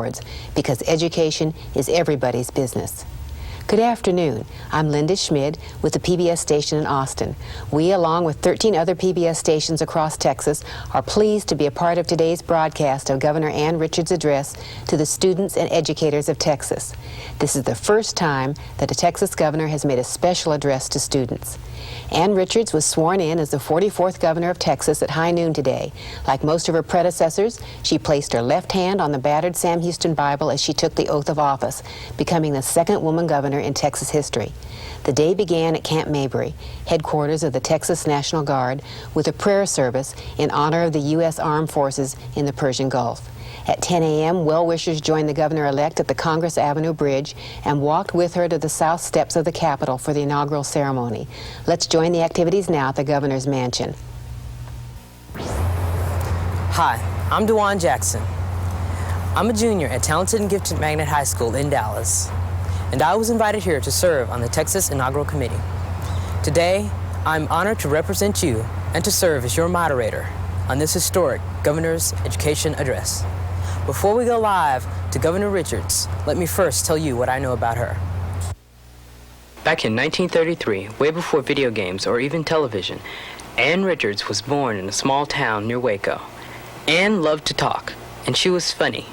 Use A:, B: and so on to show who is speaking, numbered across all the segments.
A: boards, because education is everybody's business. Good afternoon. I'm Linda Schmid with the PBS station in Austin. We, along with 13 other PBS stations across Texas, are pleased to be a part of today's broadcast of Governor Ann Richards' address to the students and educators of Texas. This is the first time that a Texas governor has made a special address to students. Ann Richards was sworn in as the 44th governor of Texas at high noon today. Like most of her predecessors, she placed her left hand on the battered Sam Houston Bible as she took the oath of office, becoming the second woman governor in Texas history. The day began at Camp Mabry, headquarters of the Texas National Guard, with a prayer service in honor of the U.S. Armed Forces in the Persian Gulf. At 10 a.m., well-wishers joined the governor-elect at the Congress Avenue Bridge and walked with her to the south steps of the Capitol for the inaugural ceremony. Let's join the activities now at the governor's mansion.
B: Hi, I'm DeJuan Jackson. I'm a junior at Talented and Gifted Magnet High School in Dallas, and I was invited here to serve on the Texas Inaugural Committee. Today, I'm honored to represent you and to serve as your moderator on this historic Governor's Education Address. Before we go live to Governor Richards, let me first tell you what I know about her. Back in 1933, way before video games or even television, Ann Richards was born in a small town near Waco. Ann loved to talk, and she was funny.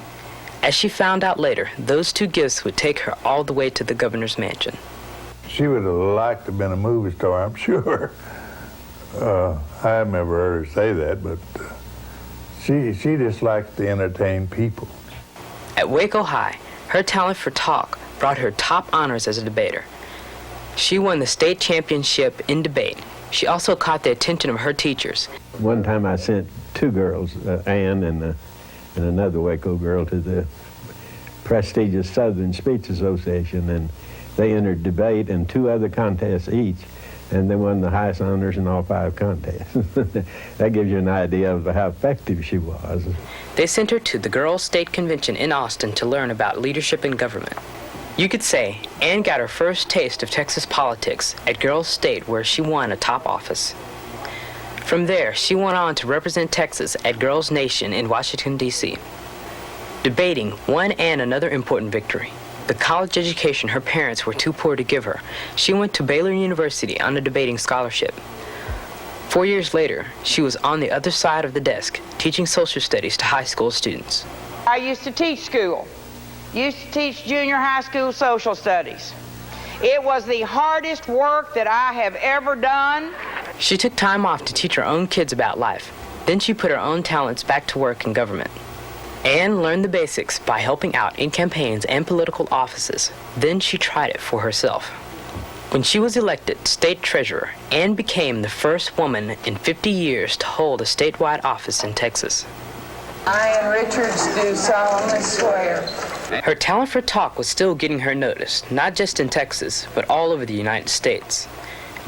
B: As she found out later, those two gifts would take her all the way to the governor's mansion.
C: She would have liked to have been a movie star, I'm sure. I've never heard her say that, but she just likes to entertain people.
B: At Waco High, her talent for talk brought her top honors as a debater. She won the state championship in debate. She also caught the attention of her teachers.
D: One time I sent two girls, Ann and another Waco girl, to the prestigious Southern Speech Association, and they entered debate and two other contests each, and they won the highest honors in all 5 contests. That gives you an idea of how effective she was.
B: They sent her to the Girls' State Convention in Austin to learn about leadership in government. You could say Ann got her first taste of Texas politics at Girls' State, where she won a top office. From there, she went on to represent Texas at Girls' Nation in Washington, D.C. Debating won Ann another important victory: the college education her parents were too poor to give her. She went to Baylor University on a debating scholarship. 4 years later, she was on the other side of the desk, teaching social studies to high school students.
E: I used to teach school. Used to teach junior high school social studies. It was the hardest work that I have ever done.
B: She took time off to teach her own kids about life. Then she put her own talents back to work in government. Ann learned the basics by helping out in campaigns and political offices. Then she tried it for herself. When she was elected state treasurer, Ann became the first woman in 50 years to hold a statewide office in Texas.
E: I, Ann Richards, do solemnly swear.
B: Her talent for talk was still getting her noticed, not just in Texas, but all over the United States.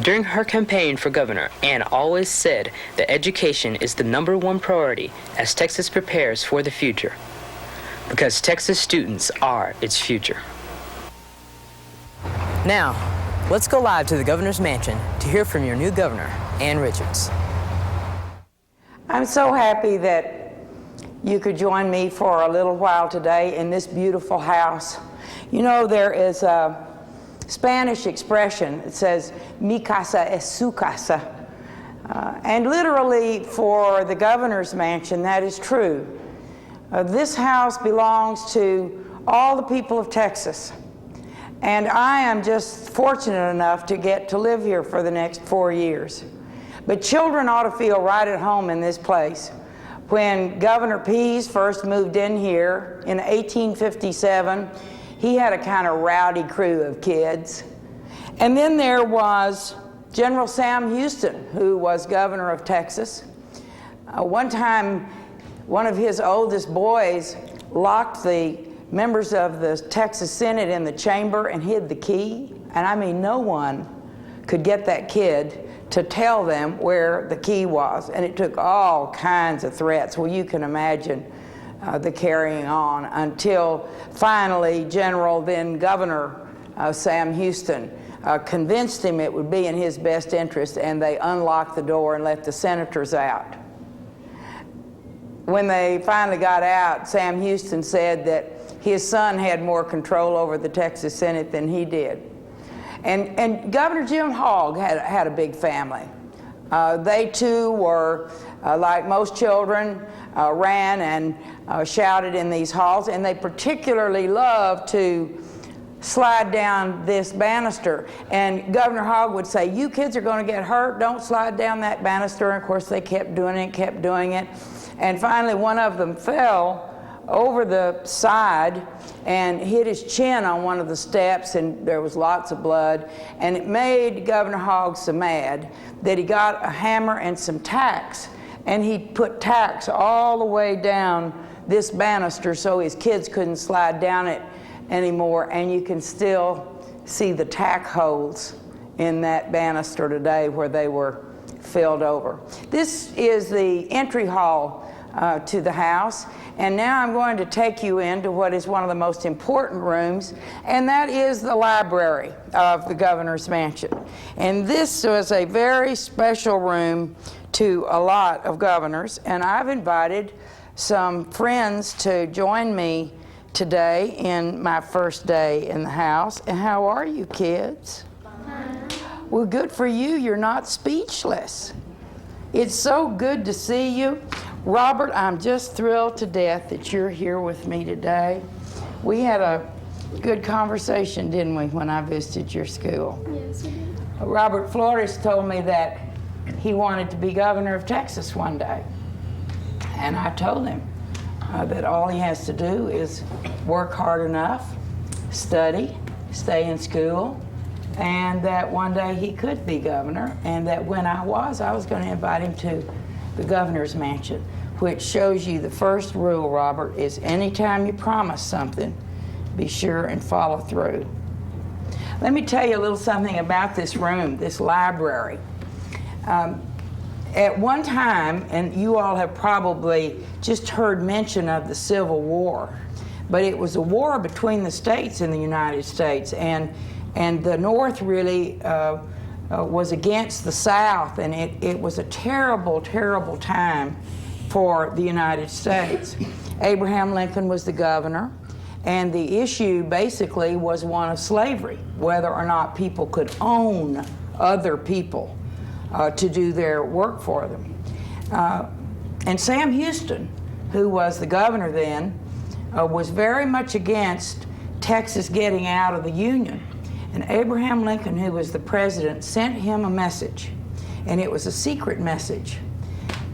B: During her campaign for governor, Ann always said that education is the #1 priority as Texas prepares for the future, because Texas students are its future. Now, let's go live to the governor's mansion to hear from your new governor, Ann Richards.
E: I'm so happy that you could join me for a little while today in this beautiful house. You know, there is a Spanish expression. It says, mi casa es su casa. And literally for the governor's mansion, that is true. This house belongs to all the people of Texas. And I am just fortunate enough to get to live here for the next 4 years. But children ought to feel right at home in this place. When Governor Pease first moved in here in 1857, he had a kind of rowdy crew of kids. And then there was General Sam Houston, who was governor of Texas. One time, one of his oldest boys locked the members of the Texas Senate in the chamber and hid the key. And I mean, no one could get that kid to tell them where the key was. And it took all kinds of threats. Well, you can imagine the carrying on until finally General, then Governor Sam Houston convinced him it would be in his best interest, and they unlocked the door and let the senators out. When they finally got out, Sam Houston said that his son had more control over the Texas Senate than he did. And Governor Jim Hogg had a big family. They too were, like most children, ran and shouted in these halls, and they particularly loved to slide down this banister. And Governor Hogg would say, "You kids are going to get hurt, don't slide down that banister." And of course they kept doing it. And finally one of them fell over the side and hit his chin on one of the steps, and there was lots of blood. And it made Governor Hogg so mad that he got a hammer and some tacks, and he put tacks all the way down this banister so his kids couldn't slide down it anymore. And you can still see the tack holes in that banister today where they were filled over. This is the entry hall to the house, and now I'm going to take you into what is one of the most important rooms, and that is the library of the governor's mansion. And this was a very special room to a lot of governors, and I've invited some friends to join me today in my first day in the house. And how are you, kids? Fine. Well, good for you. You're not speechless. It's so good to see you. Robert, I'm just thrilled to death that you're here with me today. We had a good conversation, didn't we, when I visited your school?
F: Yes, we did.
E: Robert Flores told me that he wanted to be governor of Texas one day. And I told him that all he has to do is work hard enough, study, stay in school, and that one day he could be governor, and that when I was going to invite him to the governor's mansion, which shows you the first rule, Robert, is anytime you promise something, be sure and follow through. Let me tell you a little something about this room, this library. At one time, and you all have probably just heard mention of the Civil War, but it was a war between the states in the United States, and the North really was against the South, and it was a terrible, terrible time for the United States. Abraham Lincoln was the governor, and the issue basically was one of slavery, whether or not people could own other people to do their work for them. And Sam Houston, who was the governor then, was very much against Texas getting out of the Union. And Abraham Lincoln, who was the president, sent him a message, and it was a secret message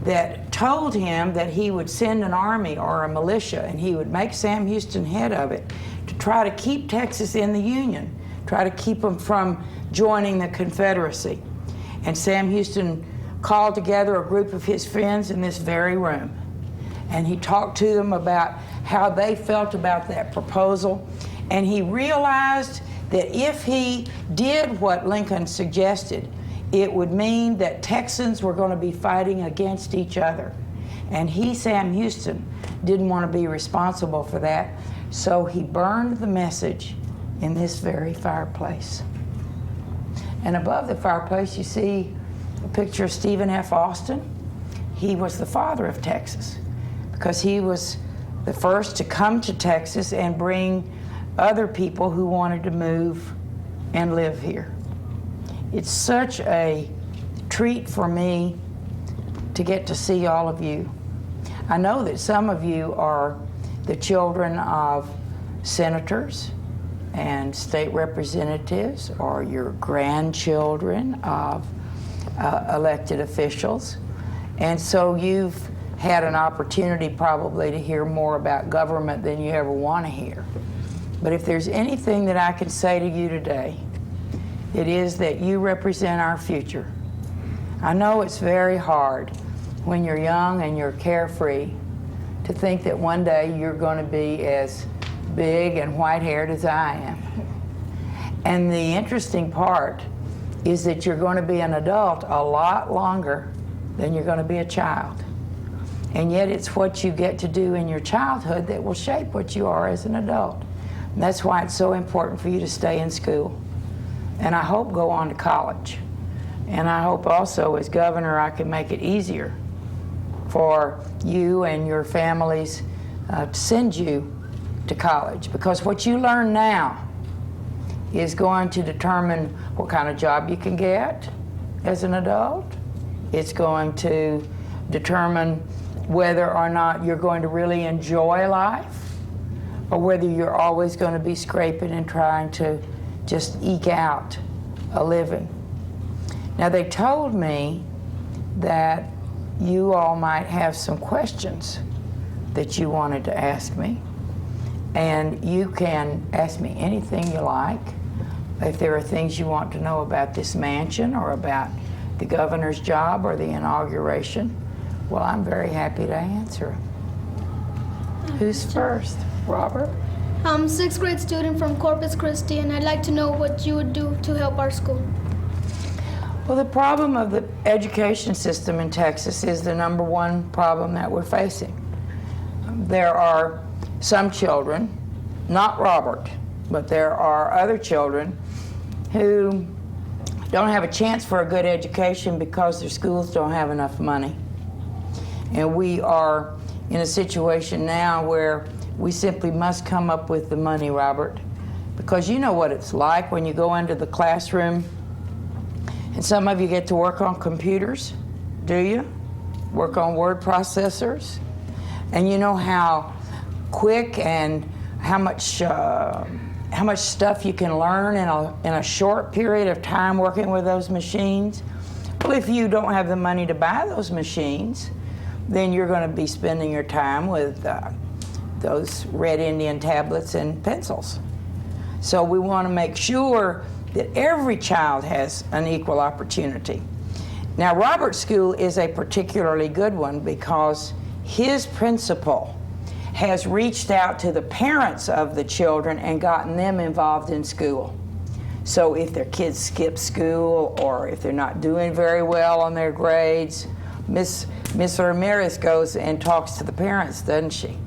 E: that told him that he would send an army or a militia, and he would make Sam Houston head of it to try to keep Texas in the Union, try to keep them from joining the Confederacy. And Sam Houston called together a group of his friends in this very room, and he talked to them about how they felt about that proposal, and he realized that if he did what Lincoln suggested, it would mean that Texans were going to be fighting against each other. And he, Sam Houston, didn't want to be responsible for that, so he burned the message in this very fireplace. And above the fireplace, you see a picture of Stephen F. Austin. He was the father of Texas because he was the first to come to Texas and bring other people who wanted to move and live here. It's such a treat for me to get to see all of you. I know that some of you are the children of senators and state representatives, or your grandchildren of elected officials. And so you've had an opportunity probably to hear more about government than you ever want to hear. But if there's anything that I can say to you today, it is that you represent our future. I know it's very hard when you're young and you're carefree to think that one day you're going to be as big and white-haired as I am. And the interesting part is that you're going to be an adult a lot longer than you're going to be a child. And yet it's what you get to do in your childhood that will shape what you are as an adult. And that's why it's so important for you to stay in school. And I hope go on to college. And I hope also as governor I can make it easier for you and your families to send you to college, because what you learn now is going to determine what kind of job you can get as an adult. It's going to determine whether or not you're going to really enjoy life, or whether you're always going to be scraping and trying to just eke out a living. Now, they told me that you all might have some questions that you wanted to ask me, and you can ask me anything you like. If there are things you want to know about this mansion or about the governor's job or the inauguration, well, I'm very happy to answer them. Who's first? Robert?
F: I'm a 6th grade student from Corpus Christi, and I'd like to know what you would do to help our school.
E: Well, the problem of the education system in Texas is the #1 problem that we're facing. There are some children, not Robert, but there are other children who don't have a chance for a good education because their schools don't have enough money. And we are in a situation now where we simply must come up with the money, Robert, because you know what it's like when you go into the classroom, and some of you get to work on computers, do you? Work on word processors, and you know how quick and how much stuff you can learn in a short period of time working with those machines. Well, if you don't have the money to buy those machines, then you're going to be spending your time with those red Indian tablets and pencils. So we want to make sure that every child has an equal opportunity. Now, Robert's school is a particularly good one because his principal has reached out to the parents of the children and gotten them involved in school. So if their kids skip school or if they're not doing very well on their grades, Miss Ramirez goes and talks to the parents, doesn't she?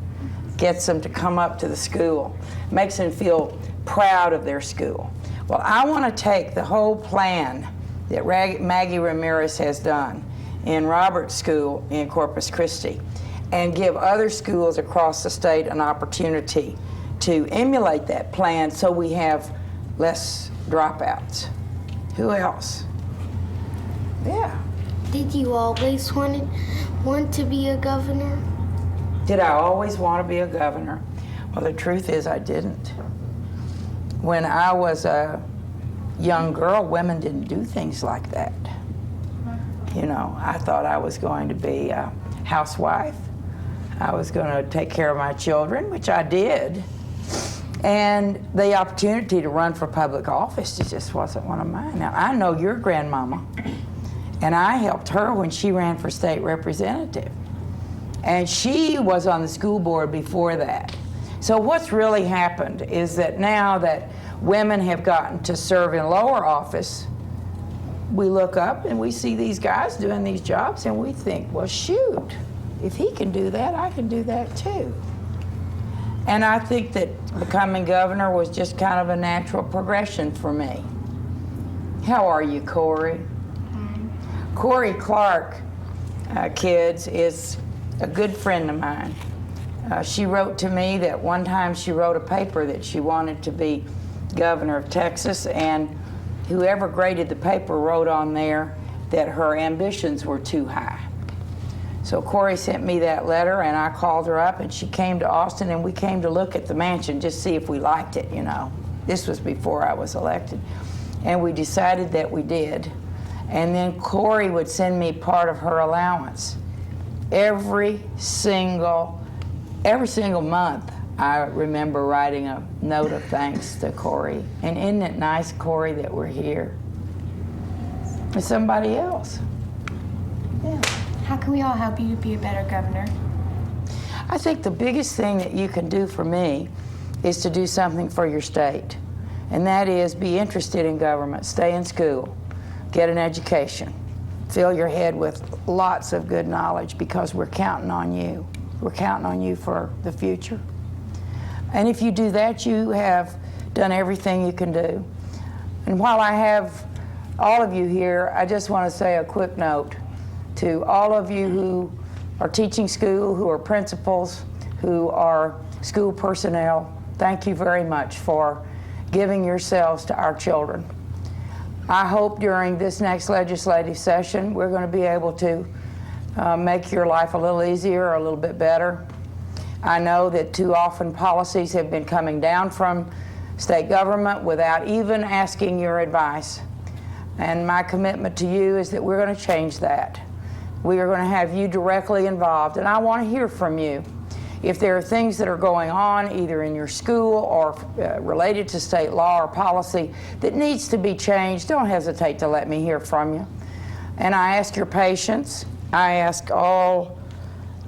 E: Gets them to come up to the school, makes them feel proud of their school. Well, I want to take the whole plan that Maggie Ramirez has done in Robert's school in Corpus Christi and give other schools across the state an opportunity to emulate that plan so we have less dropouts. Who else? Yeah.
F: Did you always want to be a governor?
E: Did I always want to be a governor? Well, the truth is I didn't. When I was a young girl, women didn't do things like that. You know, I thought I was going to be a housewife. I was going to take care of my children, which I did. And the opportunity to run for public office just wasn't one of mine. Now, I know your grandmama, and I helped her when she ran for state representative. And she was on the school board before that. So what's really happened is that now that women have gotten to serve in lower office, we look up and we see these guys doing these jobs and we think, well, shoot, if he can do that, I can do that too. And I think that becoming governor was just kind of a natural progression for me. How are you, Corey? Corey Clark, kids, is a good friend of mine. She wrote to me that one time she wrote a paper that she wanted to be governor of Texas, and whoever graded the paper wrote on there that her ambitions were too high. So Corey sent me that letter, and I called her up, and she came to Austin, and we came to look at the mansion, just see if we liked it, you know. This was before I was elected. And we decided that we did. And then Corey would send me part of her allowance. Every single month, I remember writing a note of thanks to Corey. And isn't it nice, Corey, that we're here? With somebody else. Yeah.
G: How can we all help you to be a better governor?
E: I think the biggest thing that you can do for me is to do something for your state. And that is be interested in government, stay in school, get an education, fill your head with lots of good knowledge because we're counting on you. We're counting on you for the future. And if you do that, you have done everything you can do. And while I have all of you here, I just want to say a quick note to all of you who are teaching school, who are principals, who are school personnel, thank you very much for giving yourselves to our children. I hope during this next legislative session we're going to be able to make your life a little easier or a little bit better. I know that too often policies have been coming down from state government without even asking your advice. And my commitment to you is that we're going to change that. We are going to have you directly involved, and I want to hear from you. If there are things that are going on either in your school or related to state law or policy that needs to be changed, don't hesitate to let me hear from you. And I ask your patience. I ask all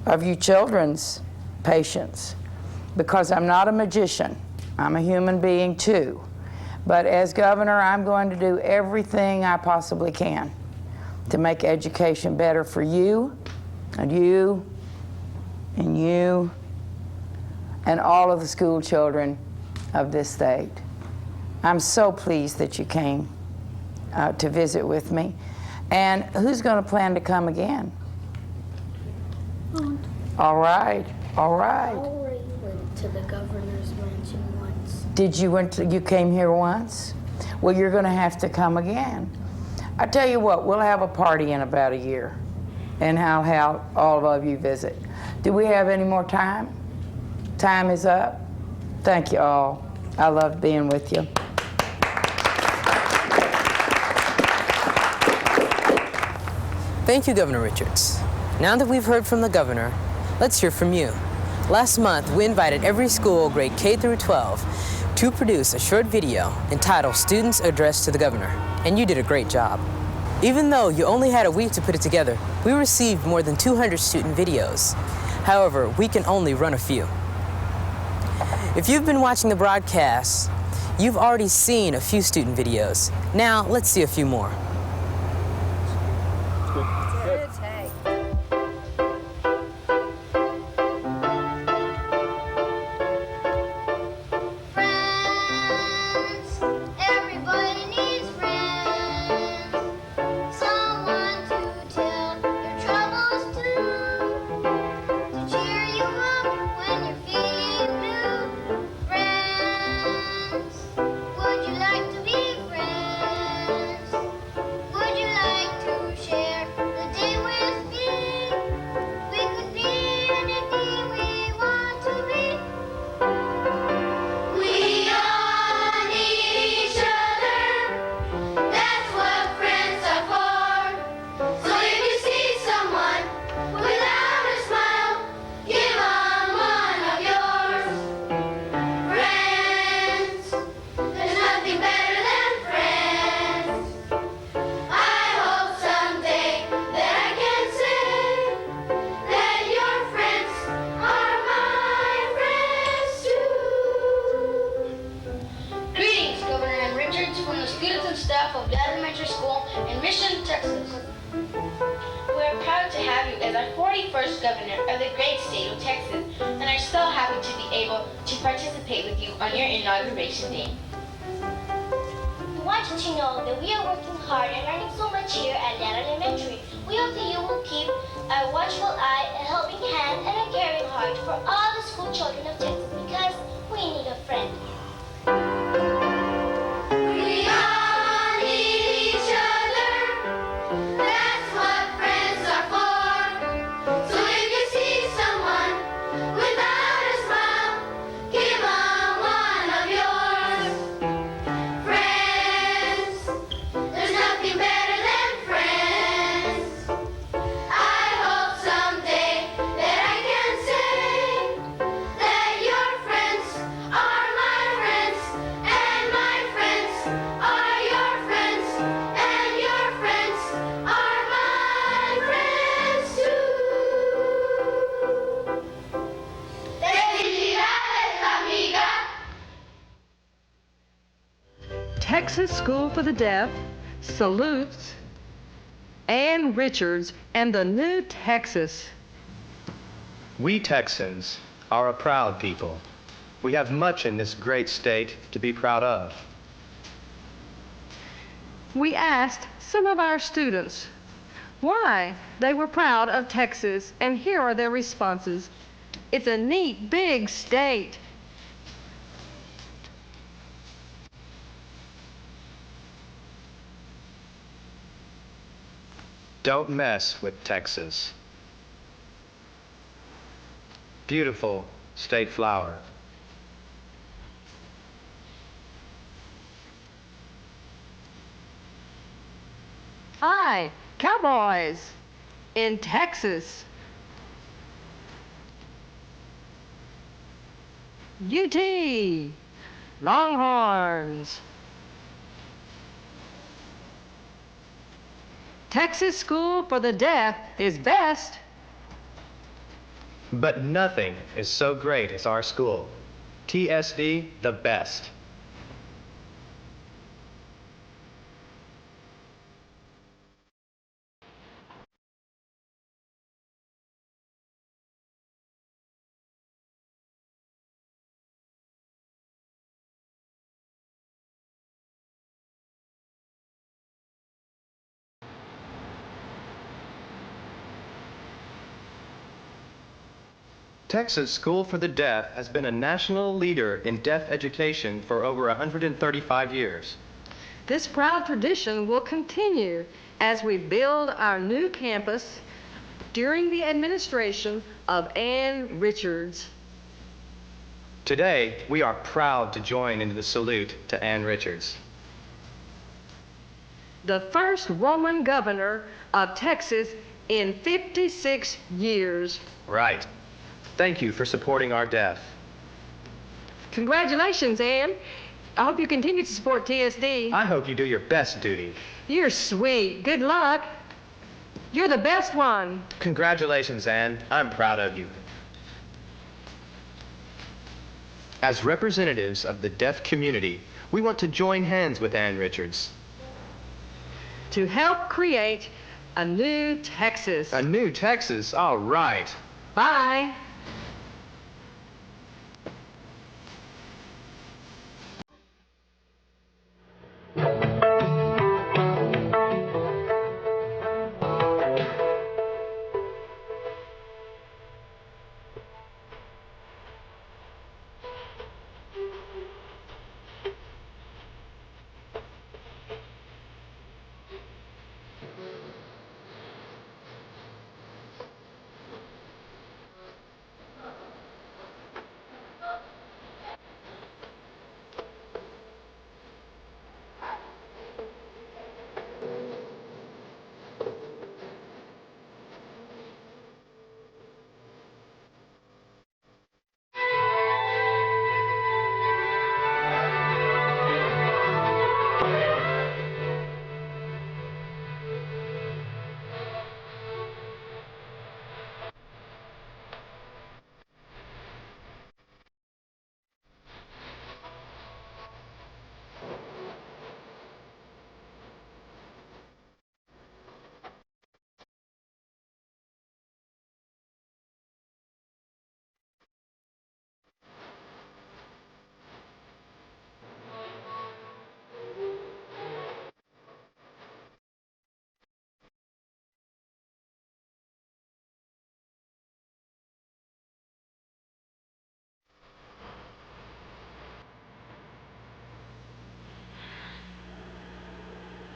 E: of you children's patience, because I'm not a magician. I'm a human being too. But as governor, I'm going to do everything I possibly can to make education better for you and you and you and all of the school children of this state. I'm so pleased that you came to visit with me. And who's going to plan to come again? All right, all right.
F: I already went to the governor's mansion once.
E: Did you you came here once? Well, you're going to have to come again. I tell you what, we'll have a party in about a year, and I'll have all of you visit. Do we have any more time? Time is up. Thank you all. I love being with you.
B: Thank you, Governor Richards. Now that we've heard from the governor, let's hear from you. Last month, we invited every school, grade K through 12, to produce a short video entitled Students Address to the Governor, and you did a great job. Even though you only had a week to put it together, we received more than 200 student videos. However, we can only run a few. If you've been watching the broadcast, you've already seen a few student videos. Now, let's see a few more.
H: On your Inauguration Day. We want you to know that we are working hard and learning so much here at Nat Elementary. We hope that you will keep a watchful eye, a helping hand, and a caring heart for all the school children of Texas, because we need a friend. We all need each other. That's what friends are for. So if you see someone without a smile, give them
I: Texas School for the Deaf salutes Ann Richards and the new Texas.
J: We Texans are a proud people. We have much in this great state to be proud of.
I: We asked some of our students why they were proud of Texas, and here are their responses. It's a neat, big state.
J: Don't mess with Texas. Beautiful state flower.
I: Hi, cowboys in Texas. UT, Longhorns. Texas School for the Deaf is best.
J: But nothing is so great as our school. TSD, the best. Texas School for the Deaf has been a national leader in deaf education for over 135 years.
I: This proud tradition will continue as we build our new campus during the administration of Ann Richards.
J: Today, we are proud to join in the salute to Ann Richards,
I: The first woman governor of Texas in 56 years.
J: Right. Thank you for supporting our deaf.
I: Congratulations, Ann. I hope you continue to support TSD.
J: I hope you do your best duty.
I: You're sweet. Good luck. You're the best one.
J: Congratulations, Ann. I'm proud of you. As representatives of the deaf community, we want to join hands with Ann Richards.
I: To help create a new Texas.
J: A new Texas? All right.
I: Bye.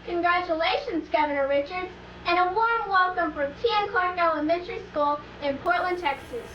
H: Congratulations, Governor Richards, and a warm welcome from T.N. Clark Elementary School in Portland, Texas.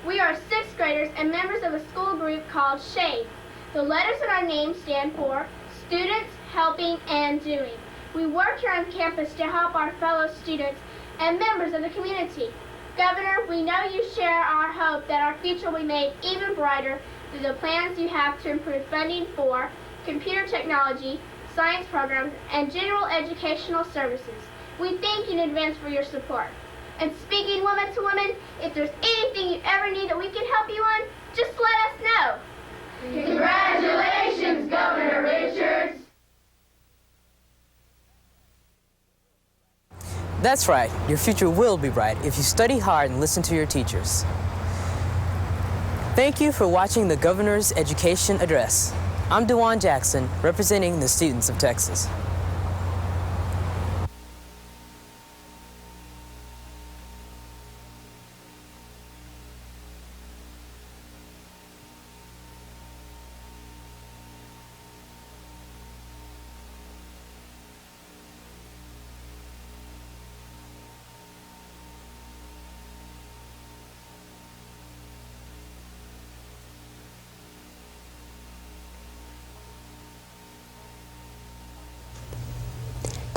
H: We are sixth graders and members of a school group called SHADE. The letters in our name stand for Students, Helping, and Doing. We work here on campus to help our fellow students and members of the community. Governor, we know you share our hope that our future will be made even brighter through the plans you have to improve funding for computer technology, science programs, and general educational services. We thank you in advance for your support. And speaking woman to woman, if there's anything you ever need that we can help you on, just let us know. Congratulations, Governor Richards.
B: That's right. Your future will be bright if you study hard and listen to your teachers. Thank you for watching the Governor's Education Address. I'm DeJuan Jackson, representing the students of Texas.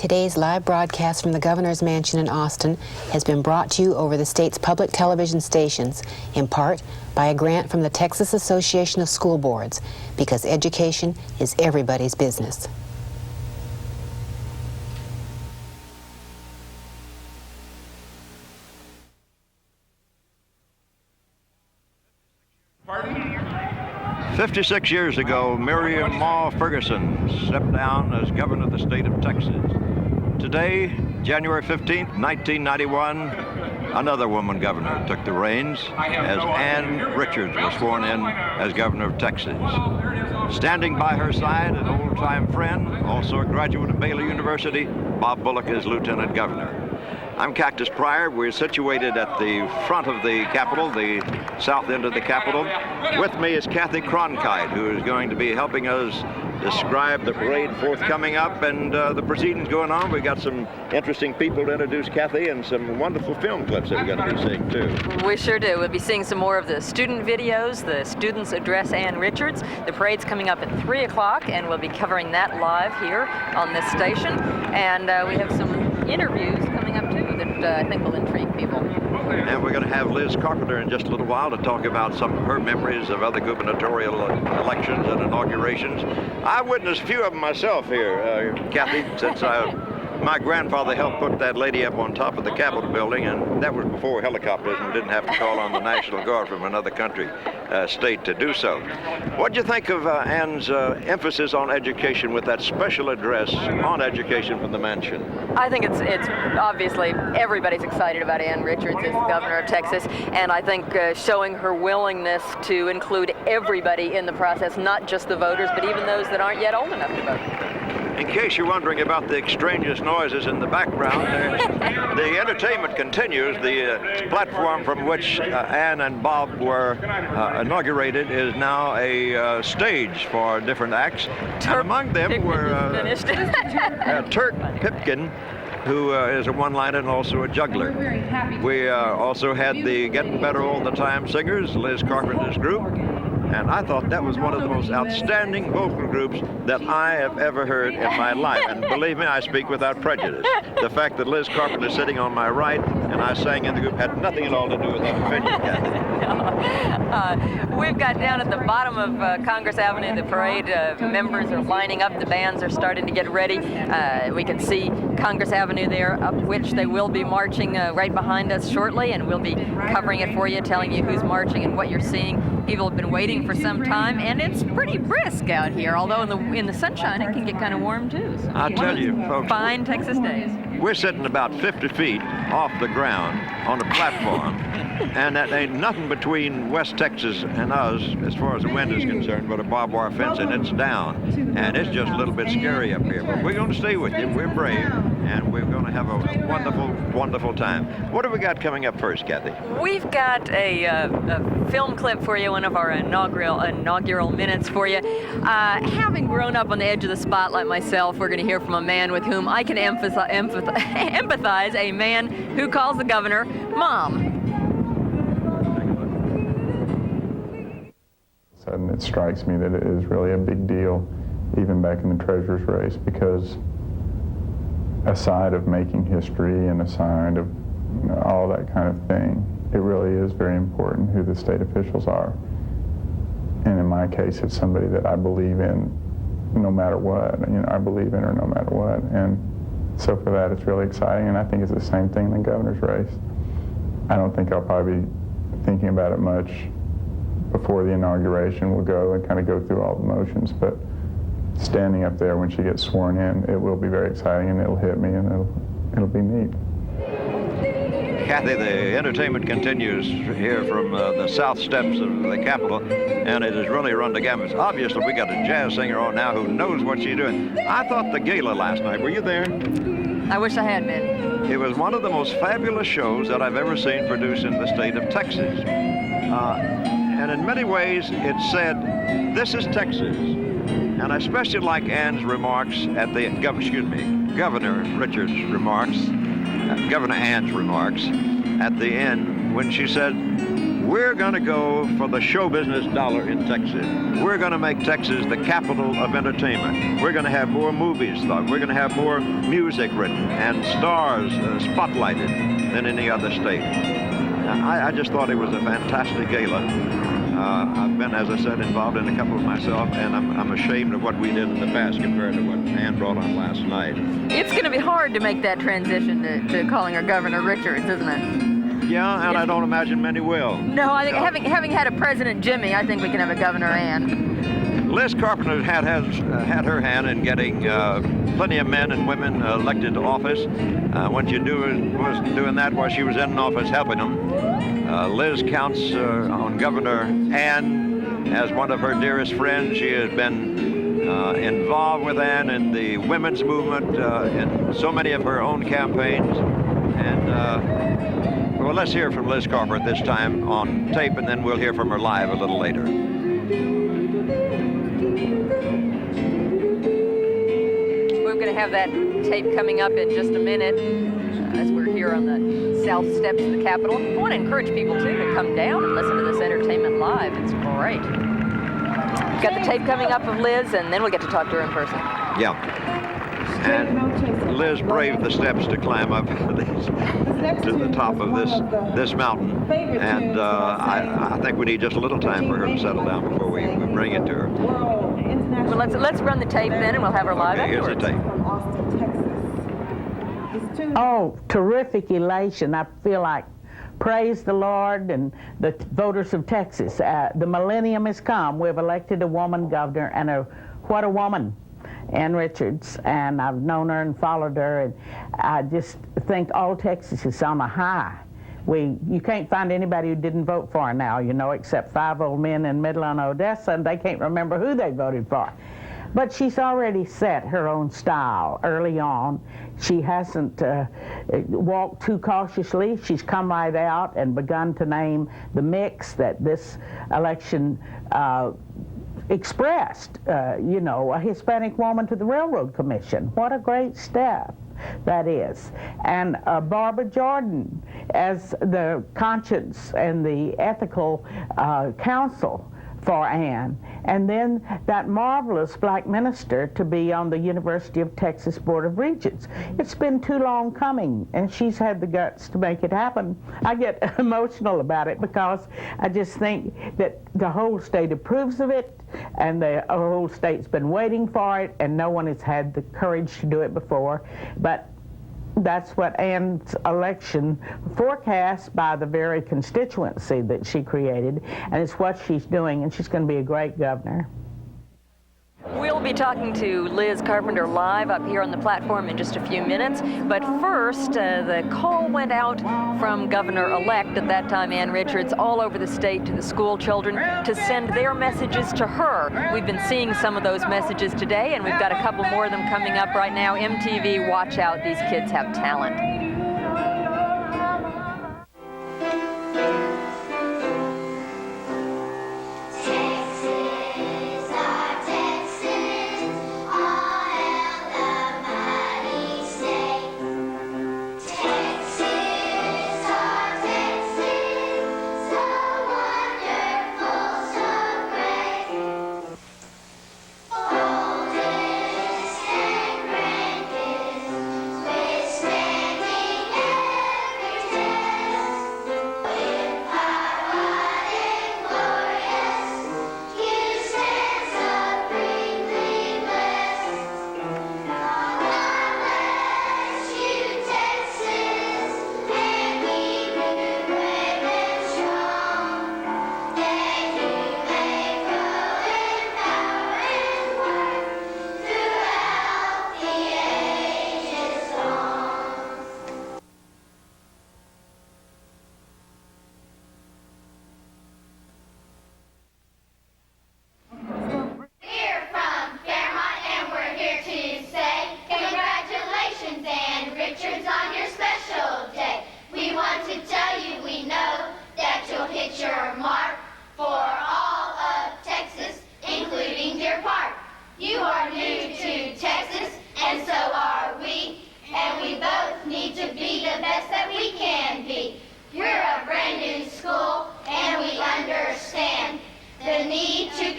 A: Today's live broadcast from the Governor's Mansion in Austin has been brought to you over the state's public television stations, in part by a grant from the Texas Association of School Boards, because education is everybody's business.
K: Pardon? 56 years ago, Miriam Maw Ferguson stepped down as governor of the state of Texas. Today, January 15th, 1991, another woman governor took the reins as Ann Richards was sworn in as governor of Texas. Standing by her side, an old-time friend, also a graduate of Baylor University, Bob Bullock is lieutenant governor. I'm Cactus Pryor. We're situated at the front of the Capitol, the south end of the Capitol. With me is Kathy Cronkite, who is going to be helping us describe the parade forthcoming up and the proceedings going on. We've got some interesting people to introduce, Kathy, and some wonderful film clips that we're going to be seeing, too.
L: We sure do. We'll be seeing some more of the student videos. The students address Ann Richards. The parade's coming up at 3 o'clock, and we'll be covering that live here on this station. And we have some interviews coming up, too, that I think will intrigue people.
K: And we're going to have Liz Carpenter in just a little while to talk about some of her memories of other gubernatorial elections and inaugurations. I witnessed a few of them myself here, Kathy, since my grandfather helped put that lady up on top of the Capitol building, and that was before helicopters and didn't have to call on the National Guard from another country, state to do so. What do you think of Ann's emphasis on education with that special address on education from the mansion?
L: I think it's obviously everybody's excited about Ann Richards as governor of Texas, and I think showing her willingness to include everybody in the process, not just the voters, but even those that aren't yet old enough to vote.
K: In case you're wondering about the extraneous noises in the background, the entertainment continues. The platform from which Ann and Bob were inaugurated is now a stage for different acts. And among them were Turk Pipkin, who is a one-liner and also a juggler. We also had the Getting Better All the Time singers, Liz Carpenter's group. And I thought that was one of the most outstanding vocal groups that I have ever heard in my life. And believe me, I speak without prejudice. The fact that Liz Carpenter is sitting on my right and I sang in the group had nothing at all to do with that opinion, Kathy.
L: We've got down at the bottom of Congress Avenue, the parade members are lining up, the bands are starting to get ready. We can see Congress Avenue there, up which they will be marching right behind us shortly, and we'll be covering it for you, telling you who's marching and what you're seeing. People have been waiting for some time, and it's pretty brisk out here, although in the sunshine it can get kind of warm too. So
K: I'll tell you, folks,
L: fine Texas days.
K: We're sitting about 50 feet off the ground on a platform, and that ain't nothing between West Texas and us as far as the wind is concerned, but a barbed wire fence, and it's down. And it's just a little bit scary up here, but we're going to stay with you. We're brave, and we're going to have a wonderful, wonderful time. What have we got coming up first, Kathy?
L: We've got a film clip for you, one of our inaugural minutes for you. Having grown up on the edge of the spotlight myself, we're going to hear from a man with whom I can empathize, a man who calls the governor Mom.
M: And it strikes me that it is really a big deal, even back in the treasurer's race, because aside of making history and aside of all that kind of thing, it really is very important who the state officials are. And in my case, it's somebody that I believe in no matter what. I believe in her no matter what. And so for that, it's really exciting, and I think it's the same thing in the governor's race. I don't think I'll probably be thinking about it much before the inauguration. We'll go and kind of go through all the motions, but standing up there when she gets sworn in, it will be very exciting, and it'll hit me, and it'll be neat.
K: Kathy, the entertainment continues here from the south steps of the Capitol, and it has really run the gamut. Obviously, we got a jazz singer on now who knows what she's doing. I thought the gala last night, were you there?
L: I wish I had been.
K: It was one of the most fabulous shows that I've ever seen produced in the state of Texas. And in many ways, it said, this is Texas. And I especially like Ann's remarks at the, Governor Richards' remarks, Governor Ann's remarks at the end when she said, we're going to go for the show business dollar in Texas. We're going to make Texas the capital of entertainment. We're going to have more movies thought. We're going to have more music written and stars spotlighted than any other state. I just thought it was a fantastic gala. I've been, as I said, involved in a couple of myself, and I'm ashamed of what we did in the past compared to what Ann brought on last night.
L: It's going to be hard to make that transition to calling her Governor Richards, isn't it?
K: Yeah, and I don't imagine many will.
L: No, I think having had a President Jimmy, I think we can have a Governor Ann.
K: Liz Carpenter had her hand in getting plenty of men and women elected to office. When she wasn't doing that while she was in office helping them. Liz counts on Governor Ann as one of her dearest friends. She has been involved with Ann in the women's movement, in so many of her own campaigns. And well, let's hear from Liz Carpenter this time on tape, and then we'll hear from her live a little later.
L: We're going to have that tape coming up in just a minute as we're here on the south steps of the Capitol. I want to encourage people, too, to come down and listen to this entertainment live. It's great. Got the tape coming up of Liz, and then we'll get to talk to her in person.
K: Yeah. And Liz braved the steps to climb up to the top of this mountain. And I think we need just a little time for her to settle down before we bring it to her.
L: Well, let's run the tape then, and we'll have her live afterwards.
K: Here's the tape.
N: Oh, terrific elation. I feel like praise the Lord and the voters of Texas. The millennium has come. We've elected a woman governor, and what a woman, Ann Richards. And I've known her and followed her, and I just think all Texas is on a high. You can't find anybody who didn't vote for her now, except 5 old men in Midland, Odessa, and they can't remember who they voted for. But she's already set her own style early on. She hasn't walked too cautiously. She's come right out and begun to name the mix that this election expressed. A Hispanic woman to the Railroad Commission. What a great step that is. And Barbara Jordan as the conscience and the ethical counsel for Ann. And then that marvelous black minister to be on the University of Texas Board of Regents. It's been too long coming, and she's had the guts to make it happen. I get emotional about it because I just think that the whole state approves of it, and the whole state's been waiting for it, and no one has had the courage to do it before. But that's what Ann's election forecast by the very constituency that she created, and it's what she's doing, and she's going to be a great governor.
L: We'll be talking to Liz Carpenter live up here on the platform in just a few minutes, but first, the call went out from Governor-elect, at that time Ann Richards, all over the state to the school children to send their messages to her. We've been seeing some of those messages today, and we've got a couple more of them coming up right now. MTV, watch out, these kids have talent.
H: Standing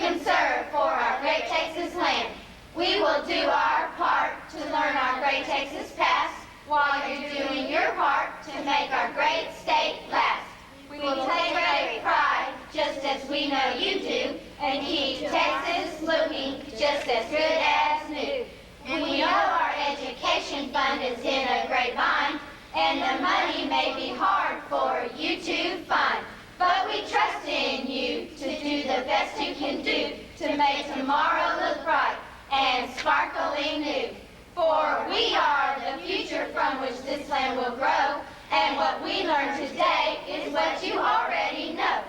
H: can serve for our great Texas land. We will do our part to learn our great Texas past, while you're doing your part to make our great state last. We will take great pride, just as we know you do, and keep Texas looking just as good as new. We know our education fund is in a great bind, and the money may be hard for you to find. But we trust in you to do the best you can do to make tomorrow look bright and sparkling new. For we are the future from which this land will grow, and what we learn today is what you already know.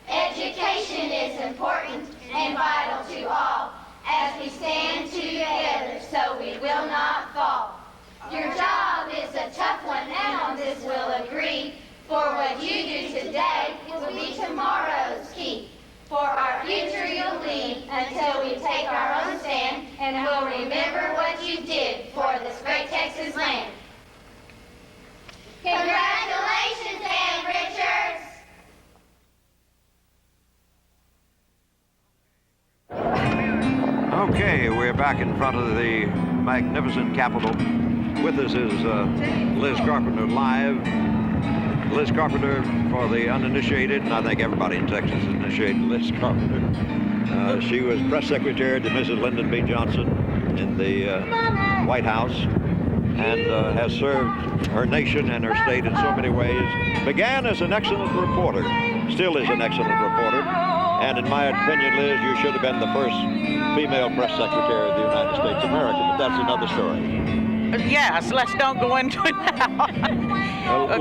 H: Education is important and vital to all, as we stand together so we will not fall. Your job is a tough one, and on this we'll agree, for what you do today will be tomorrow's key. For our future you'll lead until we take our own stand, and we'll remember what you did for this great Texas land. Congratulations, Ann Richards!
K: Okay, we're back in front of the magnificent Capitol. With us is Liz Carpenter live. Liz Carpenter, for the uninitiated, and I think everybody in Texas is initiated, Liz Carpenter. She was press secretary to Mrs. Lyndon B. Johnson in the White House, and has served her nation and her state in so many ways. Began as an excellent reporter, still is an excellent reporter, and in my opinion, Liz, you should have been the first female press secretary of the United States of America, but that's another story.
N: Yes, let's don't go into it now.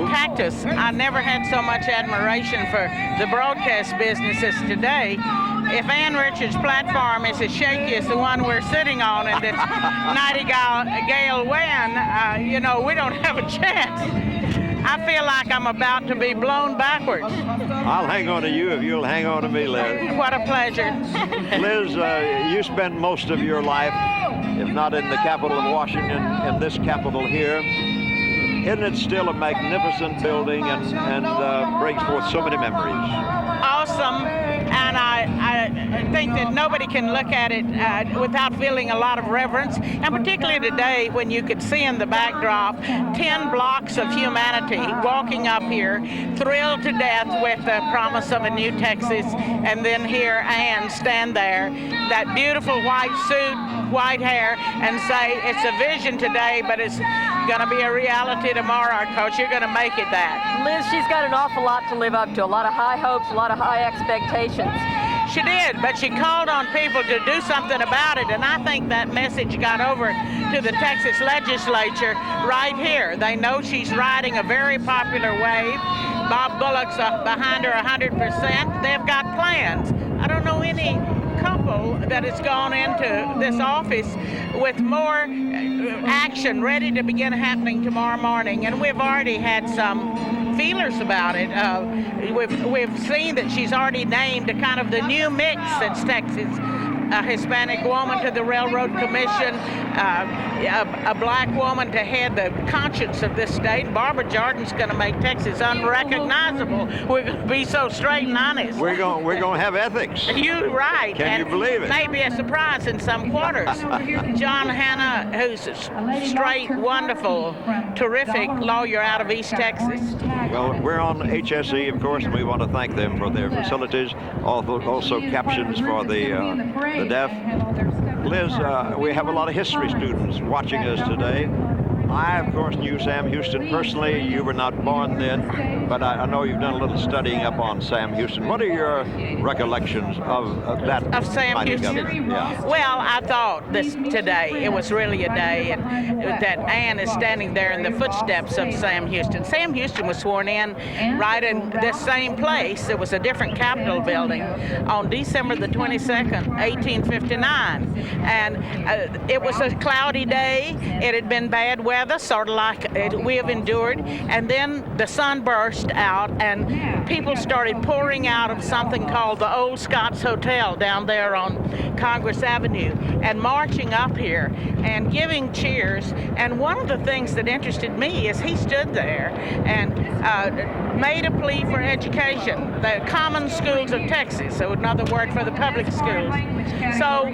N: Cactus, I never had so much admiration for the broadcast business as today. If Ann Richards' platform is as shaky as the one we're sitting on and this Nightingale wind, you know, we don't have a chance. I feel like I'm about to be blown backwards.
K: I'll hang on to you if you'll hang on to me, Liz.
N: What a pleasure.
K: Liz, you spend most of your life, if not in the capital of Washington, in this Capitol here. Isn't it still a magnificent building and brings forth so many memories?
N: Awesome, and I think that nobody can look at it without feeling a lot of reverence, and particularly today when you could see in the backdrop 10 blocks of humanity walking up here, thrilled to death with the promise of a new Texas, and then hear Ann stand there, that beautiful white suit, white hair, and say, it's a vision today, but it's going to be a reality tomorrow, Coach. You're going to make it that.
L: Liz, she's got an awful lot to live up to, a lot of high hopes, a lot of high expectations.
N: She did, but she called on people to do something about it, and I think that message got over to the Texas legislature right here. They know she's riding a very popular wave. Bob Bullock's behind her 100%. They've got plans. I don't know any couple that has gone into this office with more action ready to begin happening tomorrow morning, and we've already had some feelers about it. We've seen that she's already named a kind of the new mix in Texas. A Hispanic woman to the Railroad Commission, a black woman to head the conscience of this state. Barbara Jordan's going to make Texas unrecognizable. We're going to be so straight and honest.
K: We're going to have ethics.
N: You're right.
K: Can you believe it?
N: Maybe a surprise in some quarters. John Hanna, who's a straight, wonderful, terrific lawyer out of East Texas.
K: Well, we're on HSE, of course, and we want to thank them for their facilities, also captions for the deaf. Liz, we have a lot of history students watching us today. I, of course, knew Sam Houston personally. You were not born then, but I know you've done a little studying up on Sam Houston. What are your recollections of that?
N: Of Sam Houston?
K: Yeah.
N: Well, I thought this today, it was really a day, and that Ann is standing there in the footsteps of Sam Houston. Sam Houston was sworn in right in this same place. It was a different Capitol building on December the 22nd, 1859. And it was a cloudy day. It had been bad weather weather, sort of like we have endured, and then the sun burst out, and people started pouring out of something called the Old Scots Hotel down there on Congress Avenue, and marching up here and giving cheers. And one of the things that interested me is he stood there and made a plea for education, the common schools of Texas, so another word for the public schools. So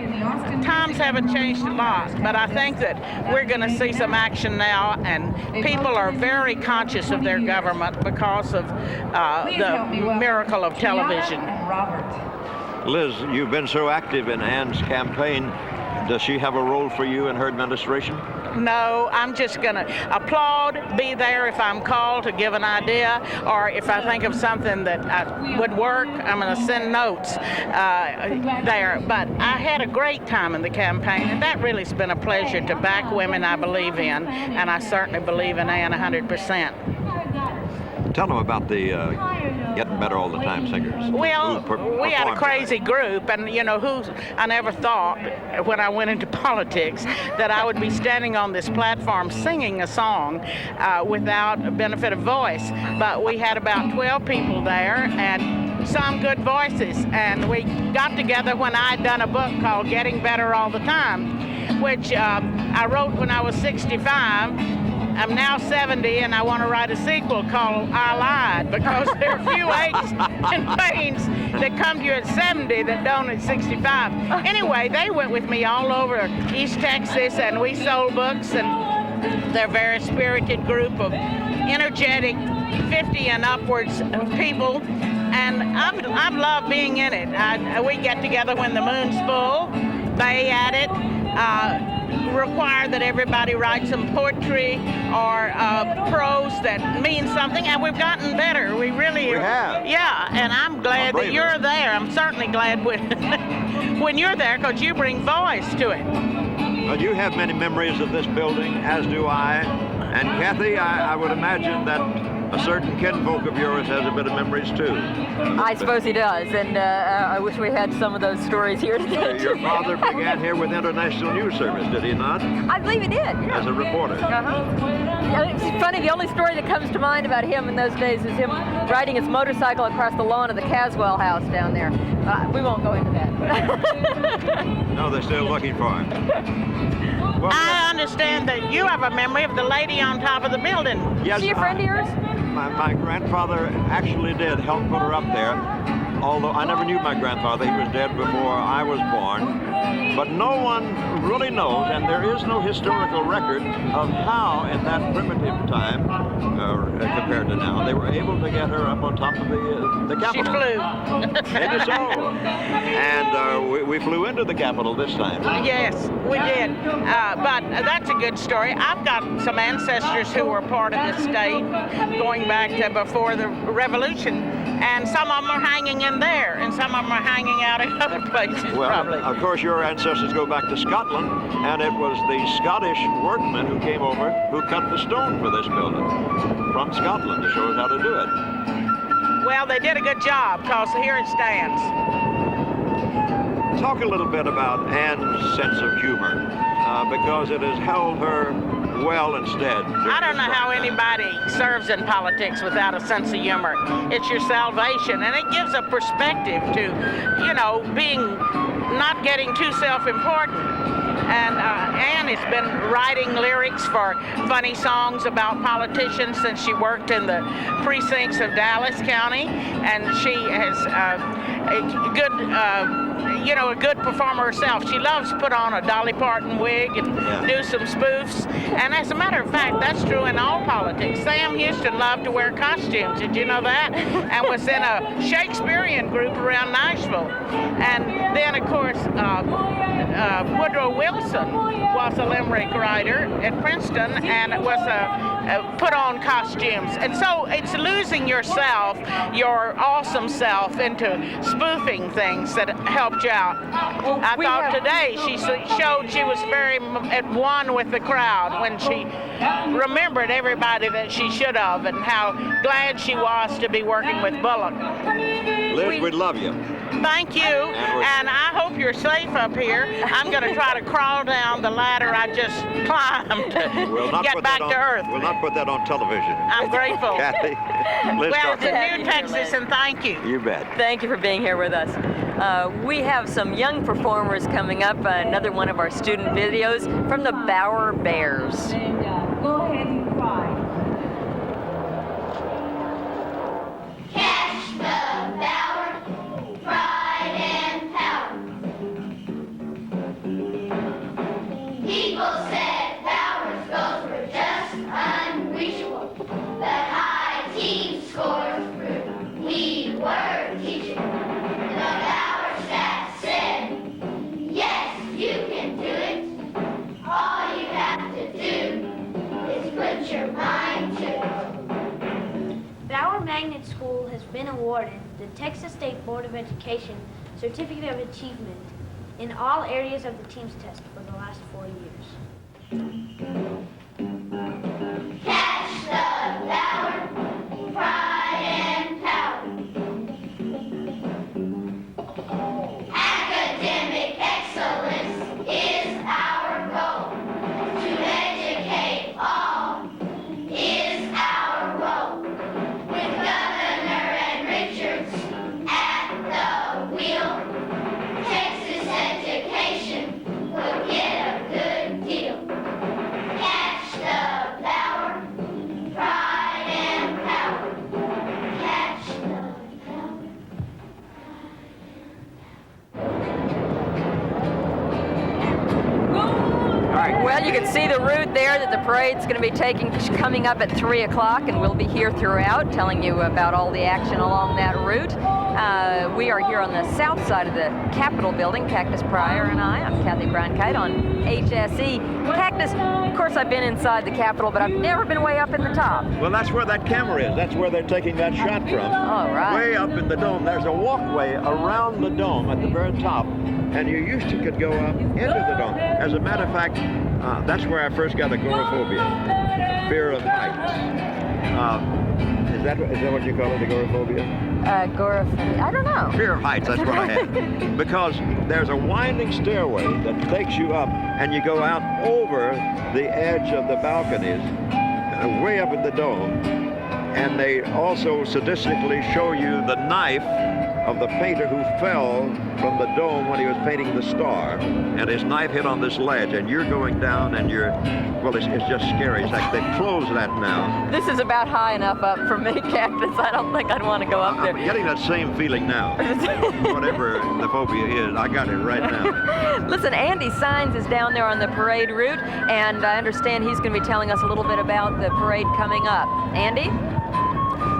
N: times haven't changed a lot, but I think that we're going to see some action now, and people are very conscious of their government because of the miracle of television.
K: Liz, you've been so active in Ann's campaign. Does she have a role for you in her administration?
N: No, I'm just going to applaud, be there if I'm called to give an idea, or if I think of something that would work, I'm going to send notes there. But I had a great time in the campaign, and that really has been a pleasure to back women I believe in, and I certainly believe in Ann 100%.
K: Tell them about the Getting Better All the Time singers.
N: Well, we had a crazy group, and I never thought when I went into politics that I would be standing on this platform singing a song without a benefit of voice. But we had about 12 people there, and some good voices, and we got together when I had done a book called Getting Better All the Time, which I wrote when I was 65. I'm now 70, and I want to write a sequel called I Lied, because there are few aches and pains that come to you at 70 that don't at 65. Anyway, they went with me all over East Texas, and we sold books, and they're a very spirited group of energetic 50 and upwards of people, and I've loved being in it. We get together when the moon's full, bay at it, require that everybody write some poetry or prose that means something, and we've gotten better. We have. Yeah, and I'm glad that you're there. I'm certainly glad when you're there, because you bring voice to it.
K: Well, you have many memories of this building, as do I. And Kathy, I would imagine that a certain kinfolk of yours has a bit of memories too.
L: I suppose he does, and I wish we had some of those stories here today.
K: Your father began here with International News Service, did he not?
L: I believe he did, yeah.
K: As a reporter.
L: It's funny, the only story that comes to mind about him in those days is him riding his motorcycle across the lawn of the Caswell house down there. We won't go into that.
K: No, they're still looking for him. Well,
N: I understand that you have a memory of the lady on top of the building.
K: Yes,
L: is she a friend of yours?
K: My grandfather actually did help put her up there, although I never knew my grandfather. He was dead before I was born. But no one really knows, and there is no historical record of how, in that primitive time, compared to now, they were able to get her up on top of the Capitol.
N: She flew.
K: Maybe so. And we flew into the Capitol this time.
N: Yes, we did. But that's a good story. I've got some ancestors who were part of the state going back to before the Revolution, and some of them are hanging in there, and some of them are hanging out in other places,
K: well,
N: probably.
K: Of course, your ancestors go back to Scotland, and it was the Scottish workmen who came over who cut the stone for this building from Scotland to show us how to do it.
N: Well, they did a good job, because here it stands.
K: Talk a little bit about Ann's sense of humor, because it has held her well instead.
N: I don't know how anybody serves in politics without a sense of humor. It's your salvation, and it gives a perspective to, being not getting too self-important. And Ann has been writing lyrics for funny songs about politicians since she worked in the precincts of Dallas County, and she has a good performer herself. She loves to put on a Dolly Parton wig and do some spoofs. And as a matter of fact, that's true in all politics. Sam Houston loved to wear costumes. Did you know that? And was in a Shakespearean group around Nashville. And then, of course, Woodrow Wilson was a limerick writer at Princeton, and it was put on costumes. And so it's losing yourself, your awesome self, into spoofing things that helped you out. I thought today she showed she was very at one with the crowd when she remembered everybody that she should have, and how glad she was to be working with Bullock.
K: Liz, we'd love you.
O: Thank you, and I hope you're safe up here. I'm going to try to crawl down the ladder I just climbed to get back to Earth.
K: We'll not put that on television.
O: I'm grateful.
K: Kathy, let's
O: well,
K: talk.
O: to New Texas, and thank you.
K: You bet.
L: Thank you for being here with us. We have some young performers coming up, another one of our student videos from the Bower Bears.
P: Go ahead and cry.
H: Catch the Bower, pride and power. People said Bower's goals were just unreachable, but high team scores proved we were teachable. The Bower staff said, yes, you can do it. All you have to do is put your mind to it.
Q: Bower Magnet School has been awarded the Texas State Board of Education Certificate of Achievement in all areas of the TEAMS test for the last 4 years.
H: Catch the Bower, pride and power. Academic excellence is our goal. To educate all is our role. With Governor and Richards at the wheel, Texas education will get a good deal. Catch the Bower, pride and power. Catch the Bower.
L: Well, you can see the route there that the parade's going to be coming up at 3 o'clock, and we'll be here throughout telling you about all the action along that route. We are here on the south side of the Capitol building, Cactus Pryor and I'm Kathy Cronkite on HSE. Cactus, of course I've been inside the Capitol, but I've never been way up in the top.
K: Well, that's where that camera is. That's where they're taking that shot from.
L: All right.
K: Way up in the dome. There's a walkway around the dome at the very top, and you used to could go up into the dome. As a matter of fact, that's where I first got agoraphobia, fear of heights. Is that what you call it, agoraphobia?
L: Agoraphobia, I don't know.
K: Fear of heights, that's what I had. Because there's a winding stairway that takes you up, and you go out over the edge of the balconies, way up in the dome, and they also sadistically show you the knife of the painter who fell from the dome when he was painting the star, and his knife hit on this ledge, and you're going down, and well, it's just scary. It's like they've closed that now.
L: This is about high enough up for me, Cactus. I don't think I'd want to go up there.
K: I'm getting that same feeling now. Whatever the phobia is, I got it right now.
L: Listen, Andy Sines is down there on the parade route, and I understand he's going to be telling us a little bit about the parade coming up. Andy?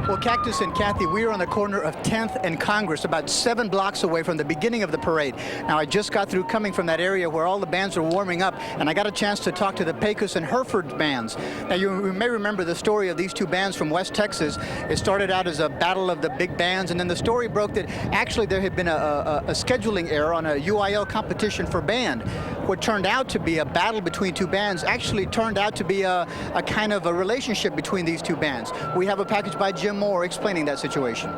R: Well, Cactus and Kathy, we are on the corner of 10th and Congress, about 7 blocks away from the beginning of the parade. Now, I just got through coming from that area where all the bands are warming up, and I got a chance to talk to the Pecos and Hereford bands. Now, you may remember the story of these two bands from West Texas. It started out as a battle of the big bands, and then the story broke that actually there had been a scheduling error on a UIL competition for band. What turned out to be a battle between two bands actually turned out to be a kind of a relationship between these two bands. We have a package by Jim Moore explaining that situation.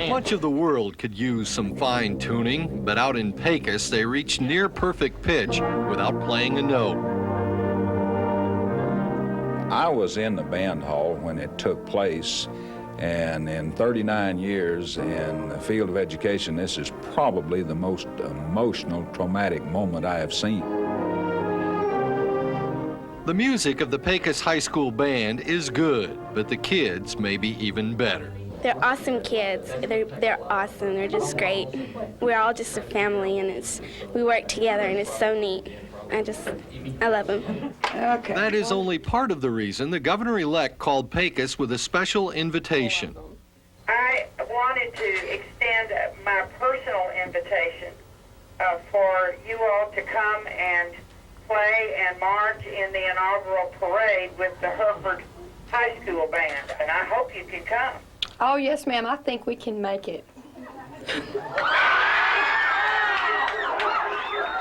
S: Much of the world could use some fine-tuning, but out in Pecos, they reached near-perfect pitch without playing a note.
T: I was in the band hall when it took place, and in 39 years in the field of education, this is probably the most emotional, traumatic moment I have seen.
S: The music of the Pecos High School Band is good, but the kids may be even better.
U: They're awesome kids. They're awesome. They're just great. We're all just a family, and we work together, and it's so neat. I love them.
S: Okay. That is only part of the reason the governor-elect called Pecos with a special invitation.
V: I wanted to extend my personal invitation for you all to come and play and march in the inaugural parade with the Hereford High School Band, and I hope you can come.
W: Oh, yes, ma'am. I think we can make it.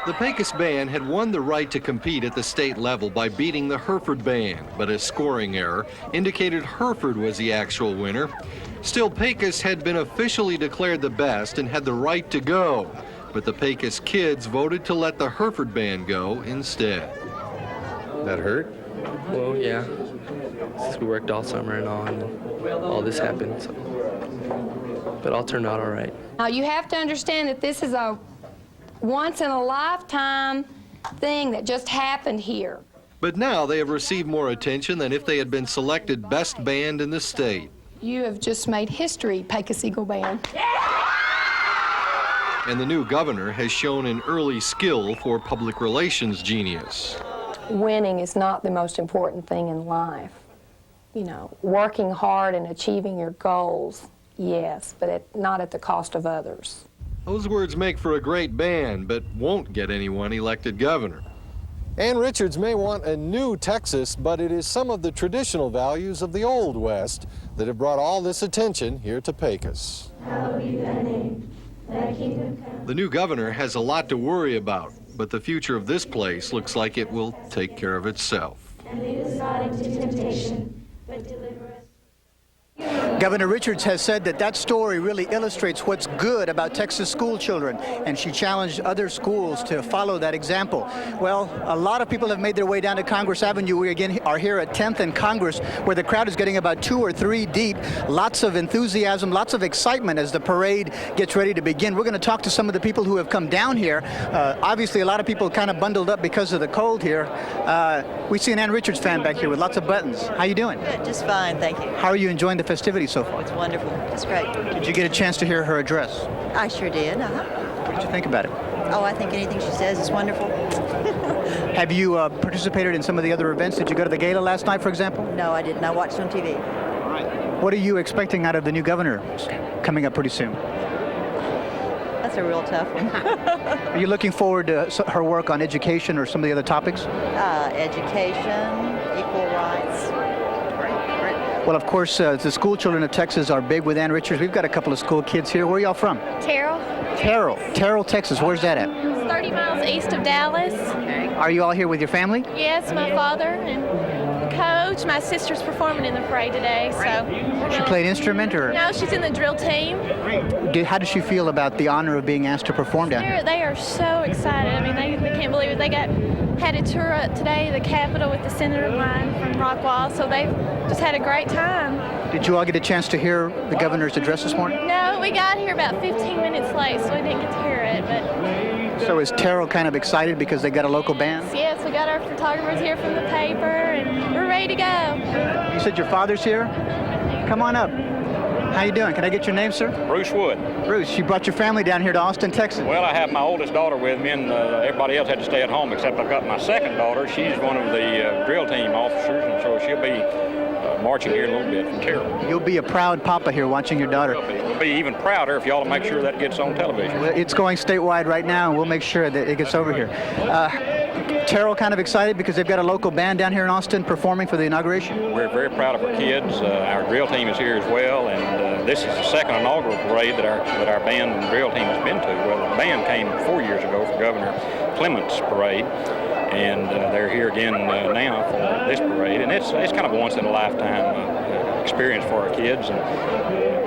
S: The Pecos Band had won the right to compete at the state level by beating the Hereford Band, but a scoring error indicated Hereford was the actual winner. Still, Pecos had been officially declared the best and had the right to go, but the Pecos kids voted to let the Hereford Band go instead.
C: That hurt?
D: Well, yeah. Since we worked all summer and all this happened, so. But all turned out all right.
W: Now, you have to understand that this is a once-in-a-lifetime thing that just happened here.
S: But now they have received more attention than if they had been selected best band in the state.
W: You have just made history, Pecos Eagle Band.
S: And the new governor has shown an early skill for public relations genius.
W: Winning is not the most important thing in life. You know, working hard and achieving your goals, yes, but not at the cost of others.
S: Those words make for a great band, but won't get anyone elected governor.
G: Ann Richards may want a new Texas, but it is some of the traditional values of the Old West that have brought all this attention here to Pecos.
S: The new governor has a lot to worry about, but the future of this place looks like it will take care of itself.
Q: And lead us not into temptation, but deliver us.
R: Governor Richards has said that story really illustrates what's good about Texas school children, and she challenged other schools to follow that example. Well, a lot of people have made their way down to Congress Avenue. We again are here at 10th and Congress, where the crowd is getting about 2 or 3 deep. Lots of enthusiasm, lots of excitement as the parade gets ready to begin. We're going to talk to some of the people who have come down here. Obviously, a lot of people kind of bundled up because of the cold here. We see an Ann Richards fan back here with lots of buttons. How you doing?
X: Good, just fine, thank you.
R: How are you enjoying the festivities so far?
X: It's wonderful. It's great.
R: Did you get a chance to hear her address?
X: I sure did.
R: What did you think about it?
X: Oh, I think anything she says is wonderful.
R: Have you participated in some of the other events? Did you go to the gala last night, for example?
X: No, I didn't. I watched on TV.
R: All right. What are you expecting out of the new governor coming up pretty soon?
X: That's a real tough one.
R: Are you looking forward to her work on education or some of the other topics?
X: Education, equal rights.
R: Well, of course, the school children of Texas are big with Ann Richards. We've got a couple of school kids here. Where are y'all from? Terrell, Texas. Where's that at?
Y: It's 30 miles east of Dallas.
R: Are you all here with your family?
Y: Yes, my father and coach. My sister's performing in the parade today, so.
R: She played an instrument, or?
Y: No, she's in the drill team.
R: How does she feel about the honor of being asked to perform down here?
Y: They are so excited. I mean, they can't believe it. They had a tour today, the Capitol with the Senator line from Rockwall, so they've just had a great time.
R: Did you all get a chance to hear the governor's address this morning?
Y: No, we got here about 15 minutes late, so we didn't get to hear it, but.
R: So is Terrell kind of excited because they got a local band?
Y: Yes, we got our photographers here from the paper, and we're ready to go.
R: You said your father's here? Come on up. How you doing? Can I get your name, sir?
Z: Bruce Wood.
R: Bruce, you brought your family down here to Austin, Texas.
Z: Well, I have my oldest daughter with me, and everybody else had to stay at home, except I've got my second daughter. She's one of the drill team officers, and so she'll be marching here in a little bit from Terrell.
R: You'll be a proud papa here watching your daughter.
Z: We'll be even prouder if y'all make sure that gets on television.
R: Well, it's going statewide right now, and we'll make sure that it gets over here. Terrell kind of excited because they've got a local band down here in Austin performing for the inauguration?
Z: We're very proud of our kids. Our drill team is here as well, and this is the second inaugural parade that our band and drill team has been to. Well, the band came 4 years ago for Governor Clement's parade, and they're here again now for this parade, and it's kind of a once-in-a-lifetime experience for our kids. And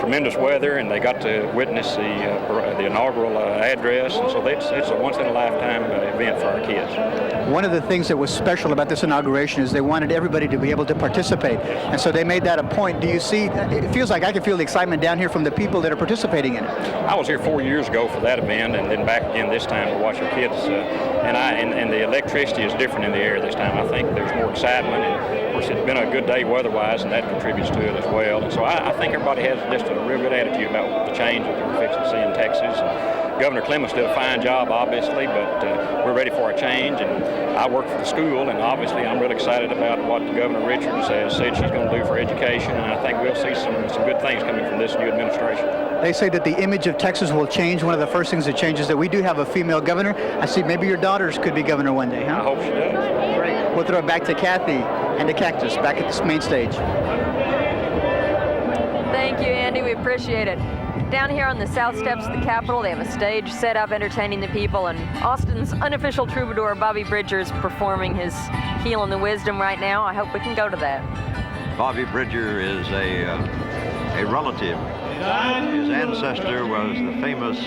Z: tremendous weather, and they got to witness the inaugural address, and so it's a once-in-a-lifetime event for our kids.
R: One of the things that was special about this inauguration is they wanted everybody to be able to participate, and so they made that a point. Do you see, it feels like I can feel the excitement down here from the people that are participating in it.
Z: I was here 4 years ago for that event, and then back again this time to watch our kids, and the electricity is different in the air this time. I think there's more excitement, and of course it's been a good day weather-wise, and that contributes to it as well. And so I think everybody has just a real good attitude about the change that we're fixing to see in Texas. And Governor Clements did a fine job, obviously, but we're ready for a change. And I work for the school, and obviously I'm really excited about what Governor Richards has said she's going to do for education, and I think we'll see some good things coming from this new administration.
R: They say that the image of Texas will change. One of the first things that changes is that we do have a female governor. I see maybe your daughters could be governor one day, huh?
Z: I hope she does.
R: Great. We'll throw it back to Kathy and to Cactus back at this main stage.
L: Thank you, Andy. We appreciate it. Down here on the south steps of the Capitol, they have a stage set up entertaining the people, and Austin's unofficial troubadour, Bobby Bridger's performing his Heal in the Wisdom right now. I hope we can go to that.
K: Bobby Bridger is a relative. His ancestor was the famous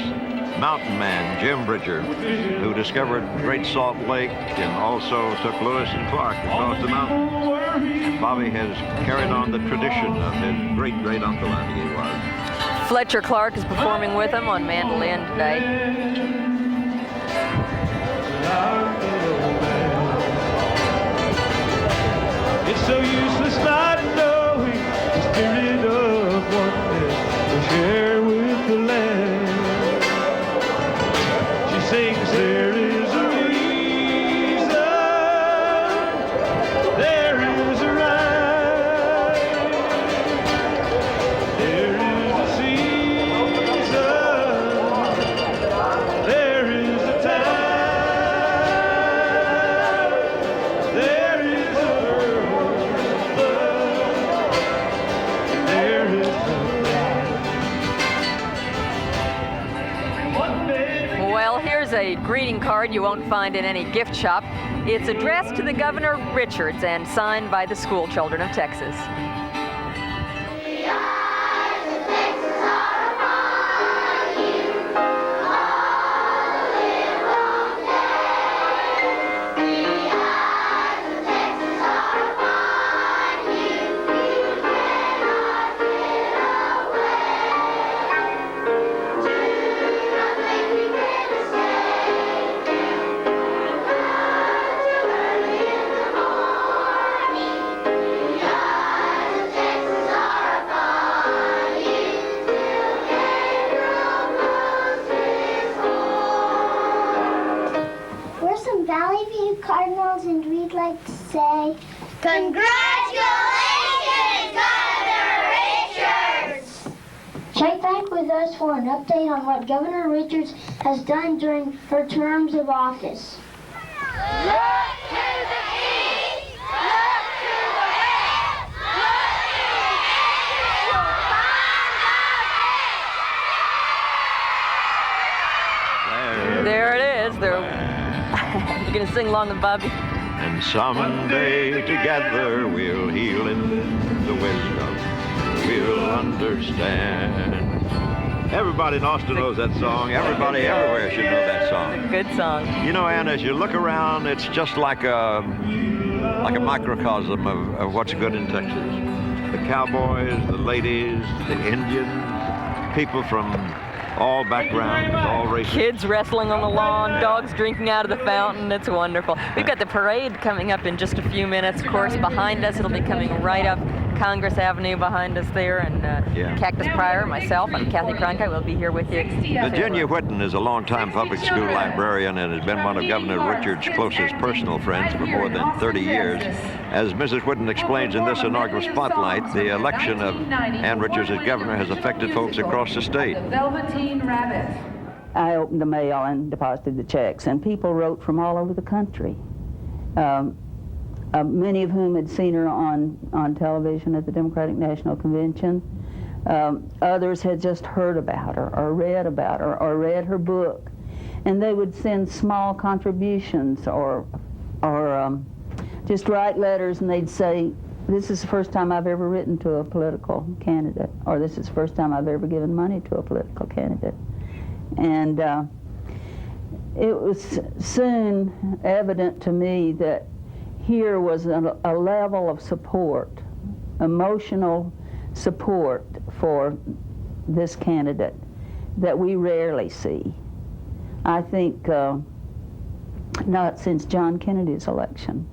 K: mountain man, Jim Bridger, who discovered Great Salt Lake and also took Lewis and Clark across the mountains. And Bobby has carried on the tradition of his great-great-uncle, I think he was.
L: Fletcher Clark is performing with him on mandolin today.
A: It's so useless not knowing the spirit of oneness we share with the land. She sings, there is a reason, there is a right, there is a season, there is a time, there is a
L: Well, here's a greeting card you won't find in any gift shop. It's addressed to the Governor Richards and signed by the school children of Texas.
H: We're some Valley View Cardinals, and we'd like to say, congratulations, Governor Richards! Check back with us for an update on what Governor Richards has done during her terms of office. Look to the east! Look to the west! Look to the east! You'll find
L: There it is. You gonna sing along with Bobby?
K: And someday together we'll heal in the wisdom. We'll understand. Everybody in Austin knows that song. Everybody everywhere should know that song.
L: It's a good song.
K: You know, Ann, as you look around, it's just like a microcosm of what's good in Texas. The cowboys, the ladies, the Indians, people from all backgrounds, all races.
L: Kids wrestling on the lawn, dogs drinking out of the fountain. It's wonderful. We've got the parade coming up in just a few minutes. Of course, behind us, it'll be coming right up Congress Avenue behind us there. And Cactus Pryor, myself, I'm Kathy Cronkite. We'll be here with you.
K: Virginia Whitten is a longtime public school librarian and has been one of Governor Richards' closest personal friends for more than 30 years. As Mrs. Whitten explains in this inaugural spotlight, the election of Ann Richards as governor has affected folks across the state.
N: I opened the mail and deposited the checks, and people wrote from all over the country. Many of whom had seen her on television at the Democratic National Convention. Others had just heard about her or read about her or read her book. And they would send small contributions or just write letters, and they'd say, this is the first time I've ever written to a political candidate, or this is the first time I've ever given money to a political candidate. And it was soon evident to me that here was a level of support, emotional support for this candidate that we rarely see. I think not since John Kennedy's election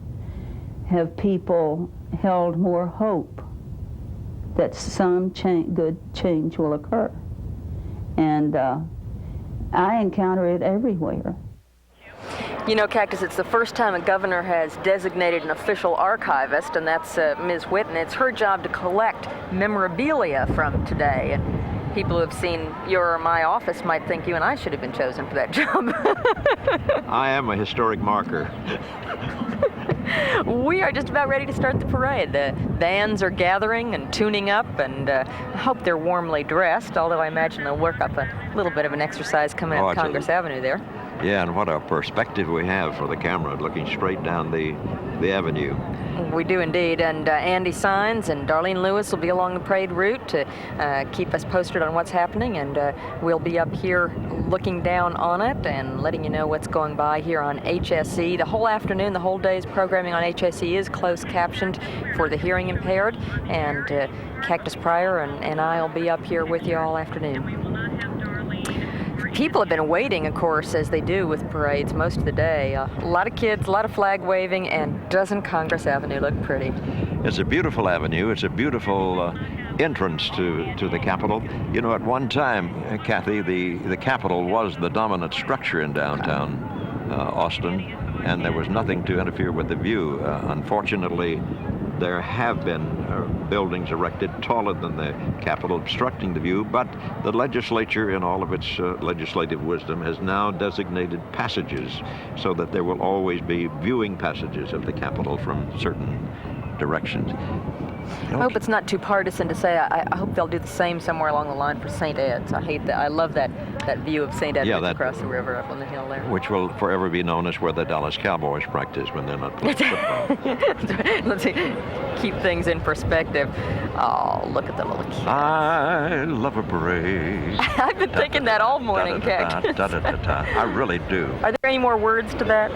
N: have people held more hope that some good change will occur. And I encounter it everywhere.
L: You know, Cactus, it's the first time a governor has designated an official archivist, and that's Ms. Whitten. It's her job to collect memorabilia from today. And people who have seen your or my office might think you and I should have been chosen for that job.
K: I am a historic marker.
L: We are just about ready to start the parade. The bands are gathering and tuning up, and I hope they're warmly dressed, although I imagine they'll work up a little bit of an exercise coming up Congress Avenue there.
K: Yeah, and what a perspective we have for the camera, looking straight down the avenue.
L: We do indeed, and Andy Sines and Darlene Lewis will be along the parade route to keep us posted on what's happening, and we'll be up here looking down on it and letting you know what's going by here on HSE. The whole afternoon, the whole day's programming on HSE is closed captioned for the hearing impaired, and Cactus Pryor and I will be up here with you all afternoon. People have been waiting, of course, as they do with parades most of the day. A lot of kids, a lot of flag waving, and doesn't Congress Avenue look pretty?
K: It's a beautiful avenue. It's a beautiful entrance to the Capitol. You know, at one time, Kathy, the Capitol was the dominant structure in downtown Austin, and there was nothing to interfere with the view. Unfortunately, there have been buildings erected taller than the Capitol, obstructing the view, but the legislature, in all of its legislative wisdom, has now designated passages so that there will always be viewing passages of the Capitol from certain directions.
L: I hope it's not too partisan to say I hope they'll do the same somewhere along the line for St. Ed's. I hate that. I love that view of St. Ed's across the river up on the hill there.
K: Which will forever be known as where the Dallas Cowboys practice when they're not playing football.
L: Let's see, keep things in perspective. Oh, look at the little kids.
K: I love a parade.
L: I've been thinking that all morning, Cactus.
K: I really do.
L: Are there any more words to that?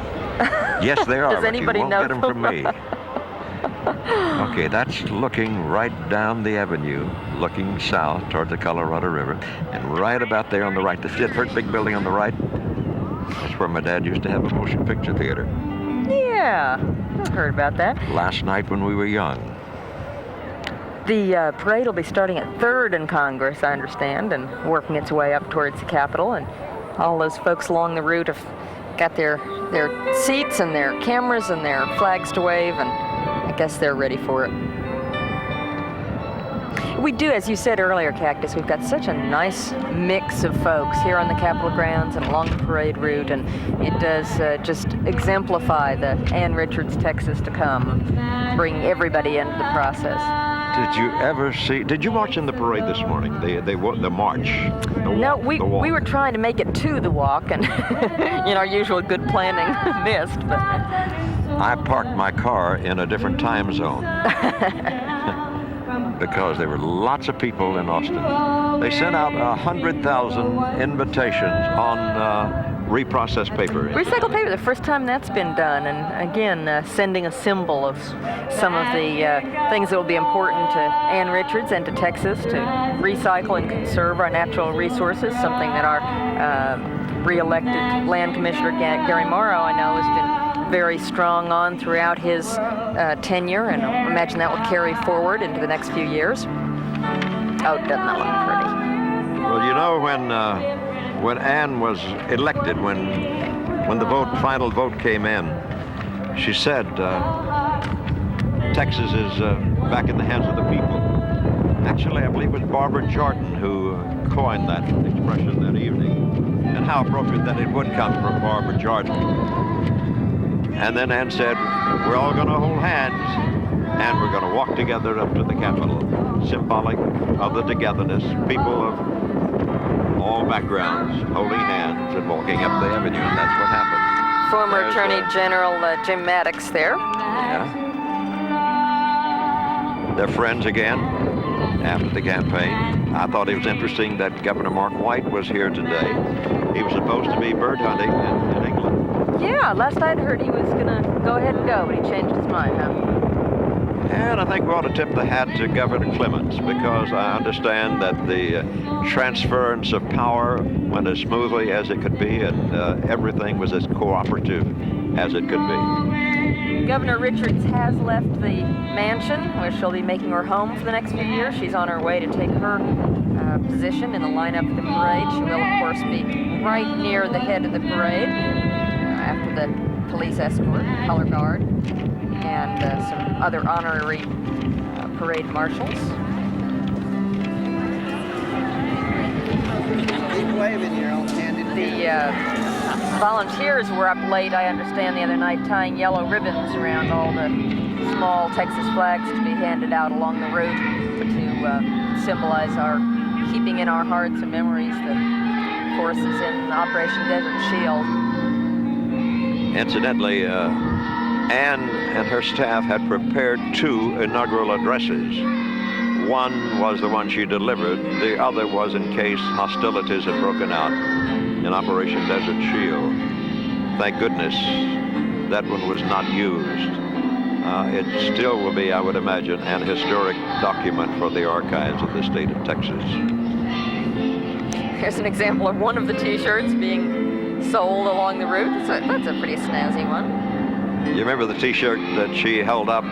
K: Yes, there are.
L: Does anybody
K: but you won't
L: know
K: get them from me. Okay, that's looking right down the avenue, looking south toward the Colorado River, and right about there on the right, the first big building on the right, that's where my dad used to have a motion picture theater.
L: Yeah, I've heard about that.
K: Last night when we were young.
L: The parade will be starting at 3rd and Congress, I understand, and working its way up towards the Capitol, and all those folks along the route have got their seats and their cameras and their flags to wave, and I guess they're ready for it. We do, as you said earlier, Cactus, we've got such a nice mix of folks here on the Capitol grounds and along the parade route, and it does just exemplify the Ann Richards, Texas to come, bring everybody into the process.
K: Did you march in the parade this morning, the march?
L: No, we were trying to make it to the walk, and our usual good planning missed, but...
K: I parked my car in a different time zone because there were lots of people in Austin. They sent out 100,000 invitations on reprocessed paper.
L: Recycled paper, the first time that's been done, and again, sending a symbol of some of the things that will be important to Ann Richards and to Texas to recycle and conserve our natural resources, something that our re-elected land commissioner Gary Morrow, I know, has been very strong on throughout his tenure, and I imagine that will carry forward into the next few years. Oh, doesn't that look pretty?
K: Well, you know, when Ann was elected, when the final vote came in, she said, Texas is back in the hands of the people. Actually, I believe it was Barbara Jordan who coined that expression that evening, and how appropriate that it would come from Barbara Jordan. And then Ann said, we're all going to hold hands, and we're going to walk together up to the Capitol, symbolic of the togetherness, people of all backgrounds holding hands and walking up the avenue, and that's what happened.
L: Former Attorney General Jim Maddox there.
K: Yeah. They're friends again after the campaign. I thought it was interesting that Governor Mark White was here today. He was supposed to be bird hunting in England.
L: Yeah, last I'd heard he was going to go ahead and go, but he changed his mind, huh?
K: And I think we ought to tip the hat to Governor Clements, because I understand that the transference of power went as smoothly as it could be, and everything was as cooperative as it could be.
L: Governor Richards has left the mansion, where she'll be making her home for the next few years. She's on her way to take her position in the lineup of the parade. She will, of course, be right near the head of the parade, after the police escort, color guard, and some other honorary parade marshals.
R: Keep waving your own-handed.
L: Volunteers were up late, I understand, the other night, tying yellow ribbons around all the small Texas flags to be handed out along the route to symbolize our keeping in our hearts and memories the forces in Operation Desert Shield.
K: Incidentally, Anne and her staff had prepared 2 inaugural addresses. One was the one she delivered. The other was in case hostilities had broken out in Operation Desert Shield. Thank goodness that one was not used. It still will be, I would imagine, an historic document for the archives of the state of Texas.
L: Here's an example of one of the T-shirts being sold along the route. That's a pretty snazzy one.
K: You remember the T-shirt that she held up in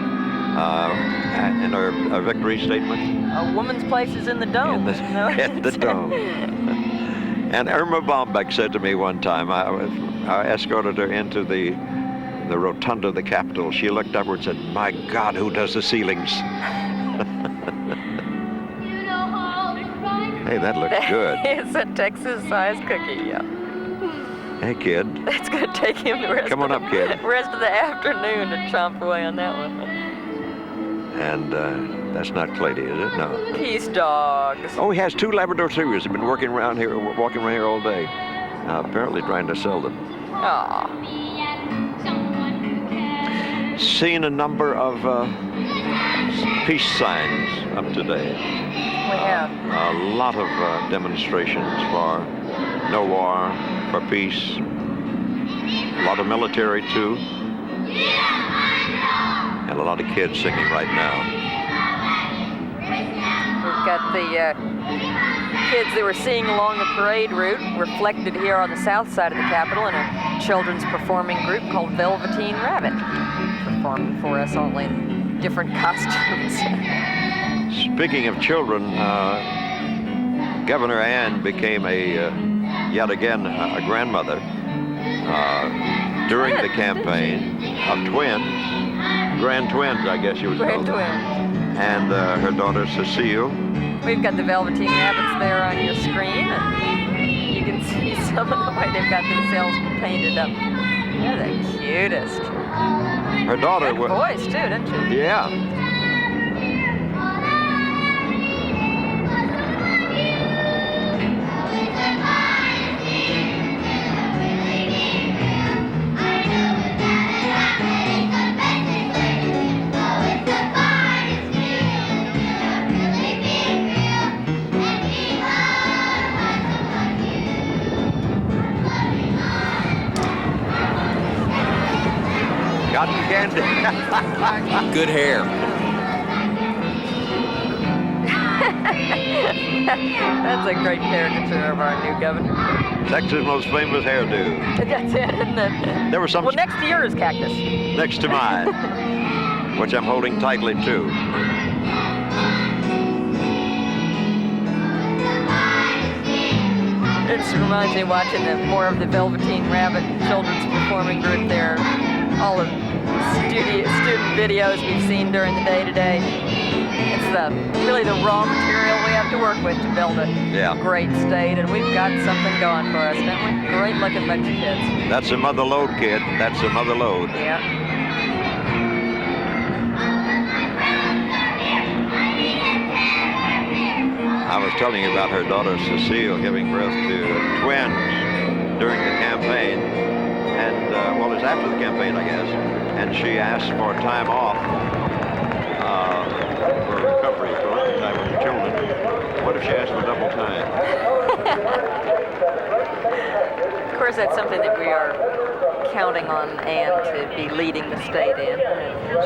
K: her victory statement?
L: A woman's place is in the dome.
K: In the dome. And Irma Bombeck said to me one time, I escorted her into the rotunda of the Capitol. She looked upward and said, "My God, who does the ceilings?" Hey, that looks good.
L: It's a Texas-sized cookie, yeah.
K: Hey, kid.
L: It's going to take him the rest,
K: Come on up, kid.
L: rest of the afternoon to chomp away on that one.
K: And that's not Clady, is it? No.
L: Peace dogs.
K: Oh, he has 2 Labrador Terriers. He's been walking around here all day. Apparently trying to sell them.
L: Aw.
K: Seen a number of peace signs up today.
L: We have.
K: A lot of demonstrations for no war, for peace. A lot of military, too. And a lot of kids singing right now.
L: We've got the kids that were singing along the parade route reflected here on the south side of the Capitol in a children's performing group called Velveteen Rabbit, performing for us all in different costumes.
K: Speaking of children, Governor Ann became yet again a grandmother during the campaign of grand twins, I guess you would call them. And her daughter Cecile.
L: We've got the Velveteen Rabbits there on your screen, and you can see some of the way they've got themselves painted up. They're the cutest.
K: Her daughter
L: Good voice too, didn't she?
K: Yeah. Cotton candy.
B: Good hair.
L: That's a great caricature of our new governor.
K: Texas' most famous hairdo.
L: That's it, isn't it?
K: There was some.
L: Well, next to yours, Cactus.
K: Next to mine, which I'm holding tightly too.
L: It just reminds me of watching more of the Velveteen Rabbit children's performing group there. All the student videos we've seen during the day today. It's really the raw material we have to work with to build a great state, and we've got something going for us, don't we? Great looking bunch of kids.
K: That's a mother load, kid. That's a mother load.
L: Yeah.
K: I was telling you about her daughter Cecile giving birth to twins during the campaign, and well, it was after the campaign, I guess, and she asked for time off for recovery, for time with the children. What if she asked for double time?
L: Of course, that's something that we are counting on Ann to be leading the state in.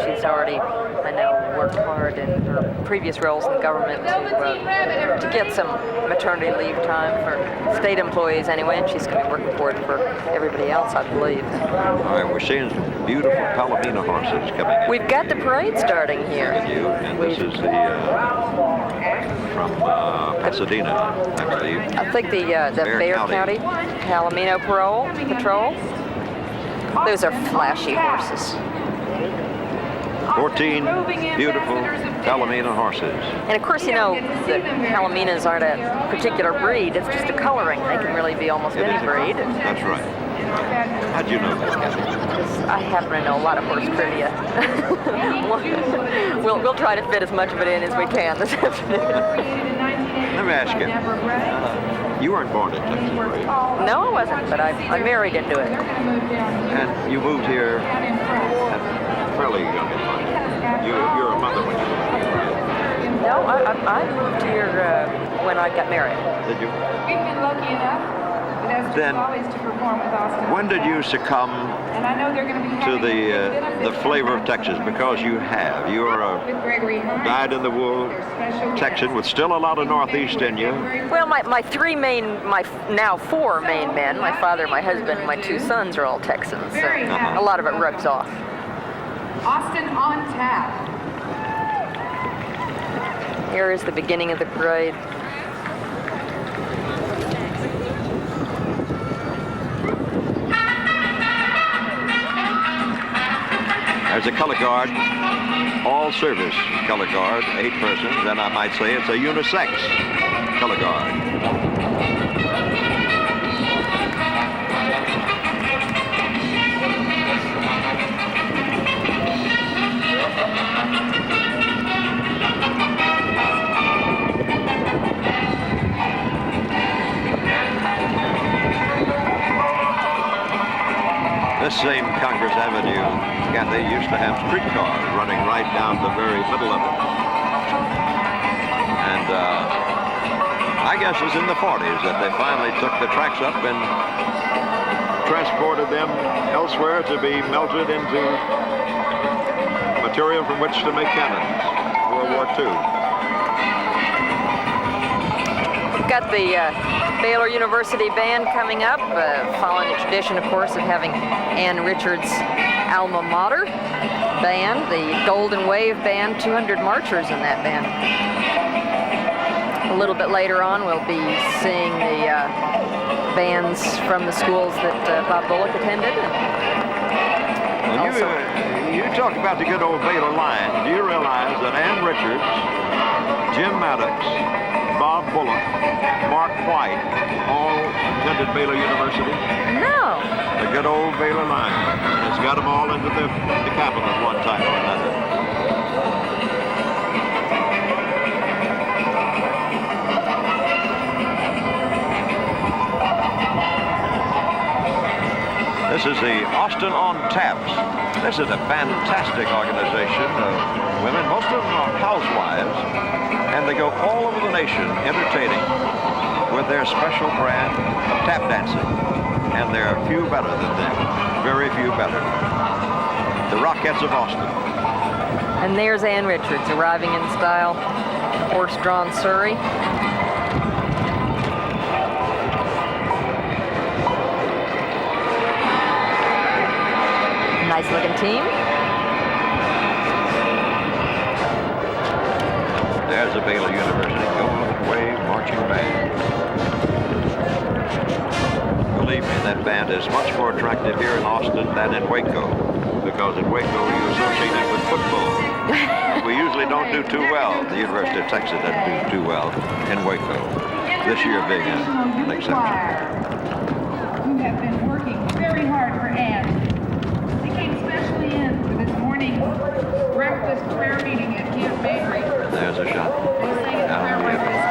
L: She's already, I know, worked hard in her previous roles in government to get some maternity leave time for state employees anyway, and she's going to be working for it for everybody else, I believe.
K: All right, we're seeing some beautiful Palomino horses coming in.
L: We've got the parade starting here.
K: And this is the from Pasadena, I believe.
L: I think the Bexar County Palomino Patrol. Those are flashy horses.
K: 14 beautiful Palomino horses.
L: And of course, you know, the Palominas aren't a particular breed. It's just a coloring. They can really be almost any breed.
K: That's right. How'd you know that, Kathy?
L: I happen to know a lot of horse trivia. we'll try to fit as much of it in as we can this afternoon.
K: Let me ask you. You weren't born in Texas, were you?
L: No, I wasn't, but I married into it.
K: And you moved here at fairly young in life. You're a mother when you moved here, right?
L: No, I moved here when I got married.
K: Did you?
P: We've been lucky enough
K: Then,
P: always to perform with Austin.
K: when did you succumb
P: And I know they're going to be
K: to the flavor of Texas? Because you have. You are a dyed-in-the-wool Texan with still a lot of Northeast in you.
L: Well, my now four main men, my father, my husband, my two sons are all Texans, so a lot of it rubs off.
P: Austin on tap.
L: Here is the beginning of the parade.
K: There's a color guard, all service color guard, 8 persons, and I might say it's a unisex color guard. This same Congress Avenue, Kathy, used to have streetcars running right down the very middle of it. And I guess it was in the 40s that they finally took the tracks up and transported them elsewhere to be melted into material from which to make cannons. World War II.
L: We've got the Baylor University Band coming up, following the tradition, of course, of having Ann Richards' alma mater band, the Golden Wave Band, 200 marchers in that band. A little bit later on, we'll be seeing the bands from the schools that Bob Bullock attended.
K: Well, you talk about the good old Baylor line. Do you realize that Ann Richards, Jim Maddox, Bob Bullock, Mark White, all attended Baylor University?
L: No.
K: The good old Baylor line. It's got them all into the capital at one time or another. This is the Austin on Taps. This is a fantastic organization of women. Most of them are housewives, and they go all over the nation entertaining with their special brand of tap dancing. And there are few better than them, very few better. The Rockettes of Austin.
L: And there's Ann Richards arriving in style, horse-drawn Surrey. Nice looking team.
K: There's the Baylor University Golden Wave Marching Band. Believe me, that band is much more attractive here in Austin than in Waco, because in Waco you associate it with football. We usually don't do too well. The University of Texas doesn't do too well in Waco. This year being an exception.
P: Who have been working very hard for Ann. They came especially in for this morning's breakfast prayer meeting at Camp Mabry.
K: There's a shot.
P: They sang at prayer breakfast.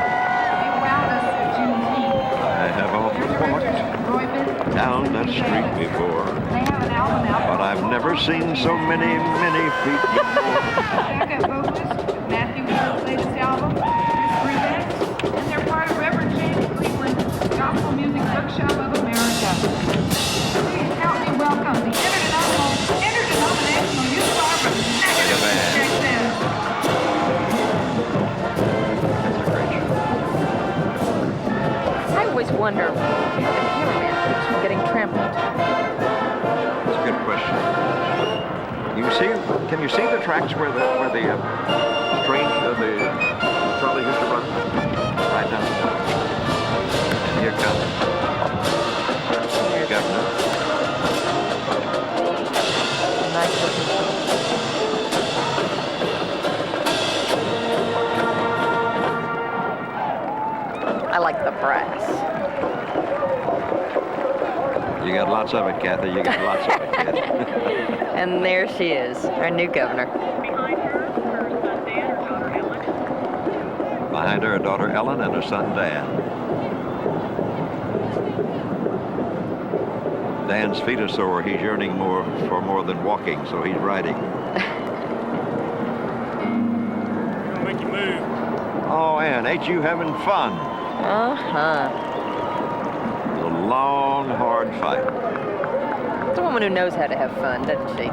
P: They wowed us at Juneteenth.
K: I have often walked down that street before,
P: They have an album out.
K: but I've never seen so many feet before.
P: Backup vocalist with Matthew Wood's latest album, Chris Brubeck, and they're part of Reverend James Cleveland's Gospel Music Workshop of America. Please help me welcome the interdenominational youth choir from Cactus, Texas.
L: I always wonder if the cameraman keeps from getting trampled.
K: That's a good question. Can you see the tracks where the trolley used to run? Right now. And here comes the governor.
L: Nice looking. I like the brass.
K: You got lots of it, Kathy. You got lots of it, Kathy.
L: And there she is, our new governor.
K: Behind her daughter Ellen and her son Dan. Dan's feet are sore. He's yearning for more than walking, so he's riding.
A: Make you move.
K: Oh, Ann, ain't you having fun?
L: Uh-huh.
K: It's a long, hard fight.
L: It's a woman who knows how to have fun, doesn't she?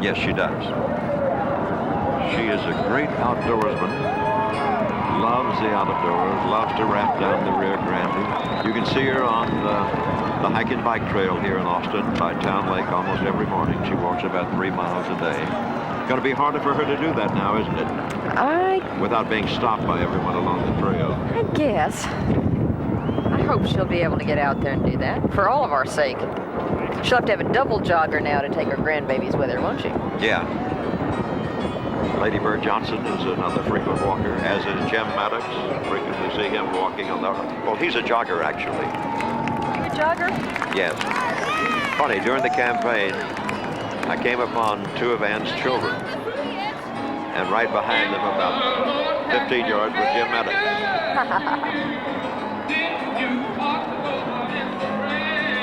K: Yes, she does. She is a great outdoorsman. Loves the outdoors, loves to rap down the Rio Grande. You can see her on the hike and bike trail here in Austin by Town Lake almost every morning. She walks about 3 miles a day. Going to be harder for her to do that now, isn't it? Without being stopped by everyone along the trail.
L: I guess. I hope she'll be able to get out there and do that, for all of our sake. She'll have to have a double jogger now to take her grandbabies with her, won't she?
K: Yeah. Lady Bird Johnson is another frequent walker, as is Jim Maddox. Frequently see him walking on the... Well, he's a jogger, actually.
L: You a jogger?
K: Yes. Funny, during the campaign, I came upon 2 of Ann's children. And right behind them, about 15 yards, was Jim Maddox.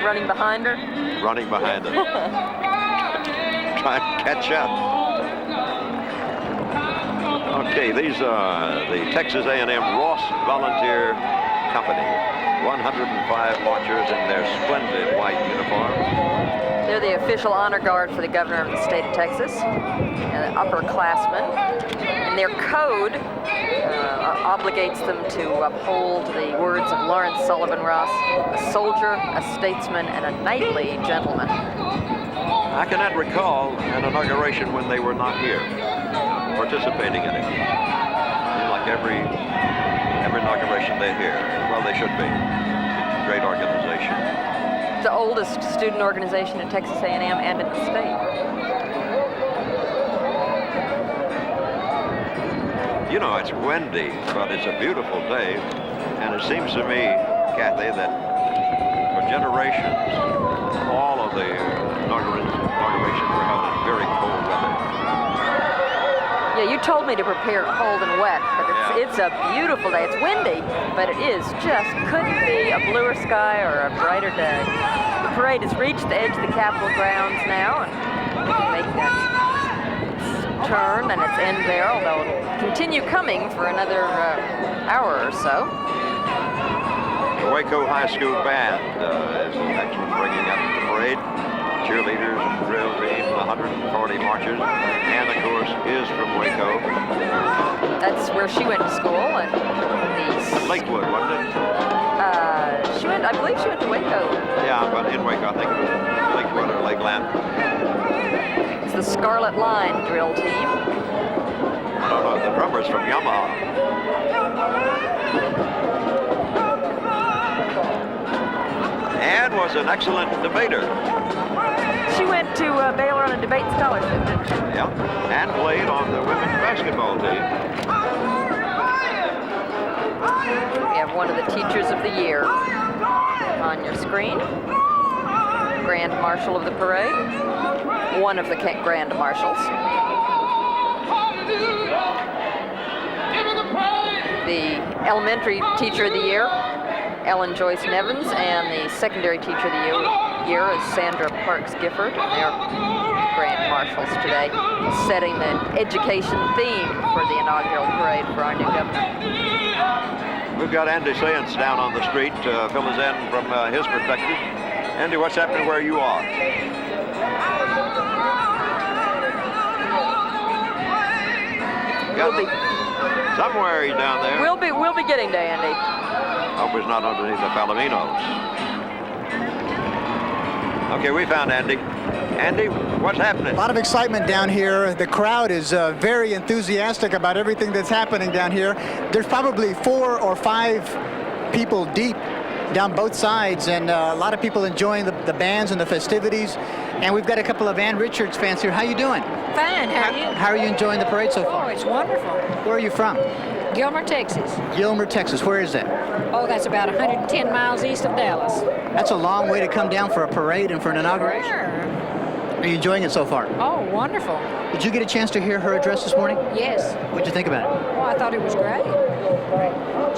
L: Running behind her?
K: Running behind them. Trying to catch up. Okay, these are the Texas A&M Ross Volunteer Company. 105 marchers in their splendid white uniforms.
L: They're the official honor guard for the governor of the state of Texas, and upperclassmen. And their code obligates them to uphold the words of Lawrence Sullivan Ross, a soldier, a statesman, and a knightly gentleman.
K: I cannot recall an inauguration when they were not here, participating in it. Seems like every inauguration they're here. Well, they should be. Great organization.
L: The oldest student organization in Texas A&M and in the state.
K: You know, it's windy, but it's a beautiful day. And it seems to me, Kathy, that for generations, all of the inaugurations were held in very cold weather.
L: Yeah, you told me to prepare cold and wet, but it's a beautiful day. It's windy, but it is just couldn't be a bluer sky or a brighter day. The parade has reached the edge of the Capitol grounds now, and making its turn and its end there, although it'll continue coming for another hour or so.
K: The Waco High School Band is actually bringing up the parade. Cheerleaders and drill team, 140 marchers, and of course is from Waco.
L: That's where she went to school, and
K: Lakewood, wasn't it?
L: I believe she went to Waco.
K: Yeah, but in Waco, I think it was Lakewood or Lakeland.
L: It's the Scarlet Line drill team.
K: I don't know, the drummer's from Yamaha. Ann was an excellent debater.
L: She went to Baylor on a debate scholarship, didn't she?
K: Yeah, and played on the women's basketball team.
L: We have one of the teachers of the year on your screen. Grand Marshal of the parade. One of the Grand Marshals. The elementary teacher of the year, Ellen Joyce Nevins, and the secondary teacher of the year is Sandra Parks Gifford, and they're Grand Marshals today, setting the education theme for the inaugural parade for our new governor.
K: We've got Andy Sayance down on the street to fill us in from his perspective. Andy, what's happening where you are? Somewhere he's down there.
L: We'll be getting to Andy.
K: Hope he's not underneath the Palominos. Okay, we found Andy. Andy, what's happening?
R: A lot of excitement down here. The crowd is very enthusiastic about everything that's happening down here. There's probably 4 or 5 people deep down both sides, and a lot of people enjoying the bands and the festivities. And we've got a couple of Ann Richards fans here. How you doing?
E: Fine, how are you?
R: How are you enjoying the parade so far?
E: Oh, it's wonderful.
R: Where are you from?
E: Gilmer, Texas.
R: Gilmer, Texas. Where is that?
E: Oh, that's about 110 miles east of Dallas.
R: That's a long way to come down for a parade and for an inauguration.
E: Sure.
R: Are you enjoying it so far?
E: Oh, wonderful.
R: Did you get a chance to hear her address this morning?
E: Yes.
R: What'd you think about it?
E: Oh, I thought it was great.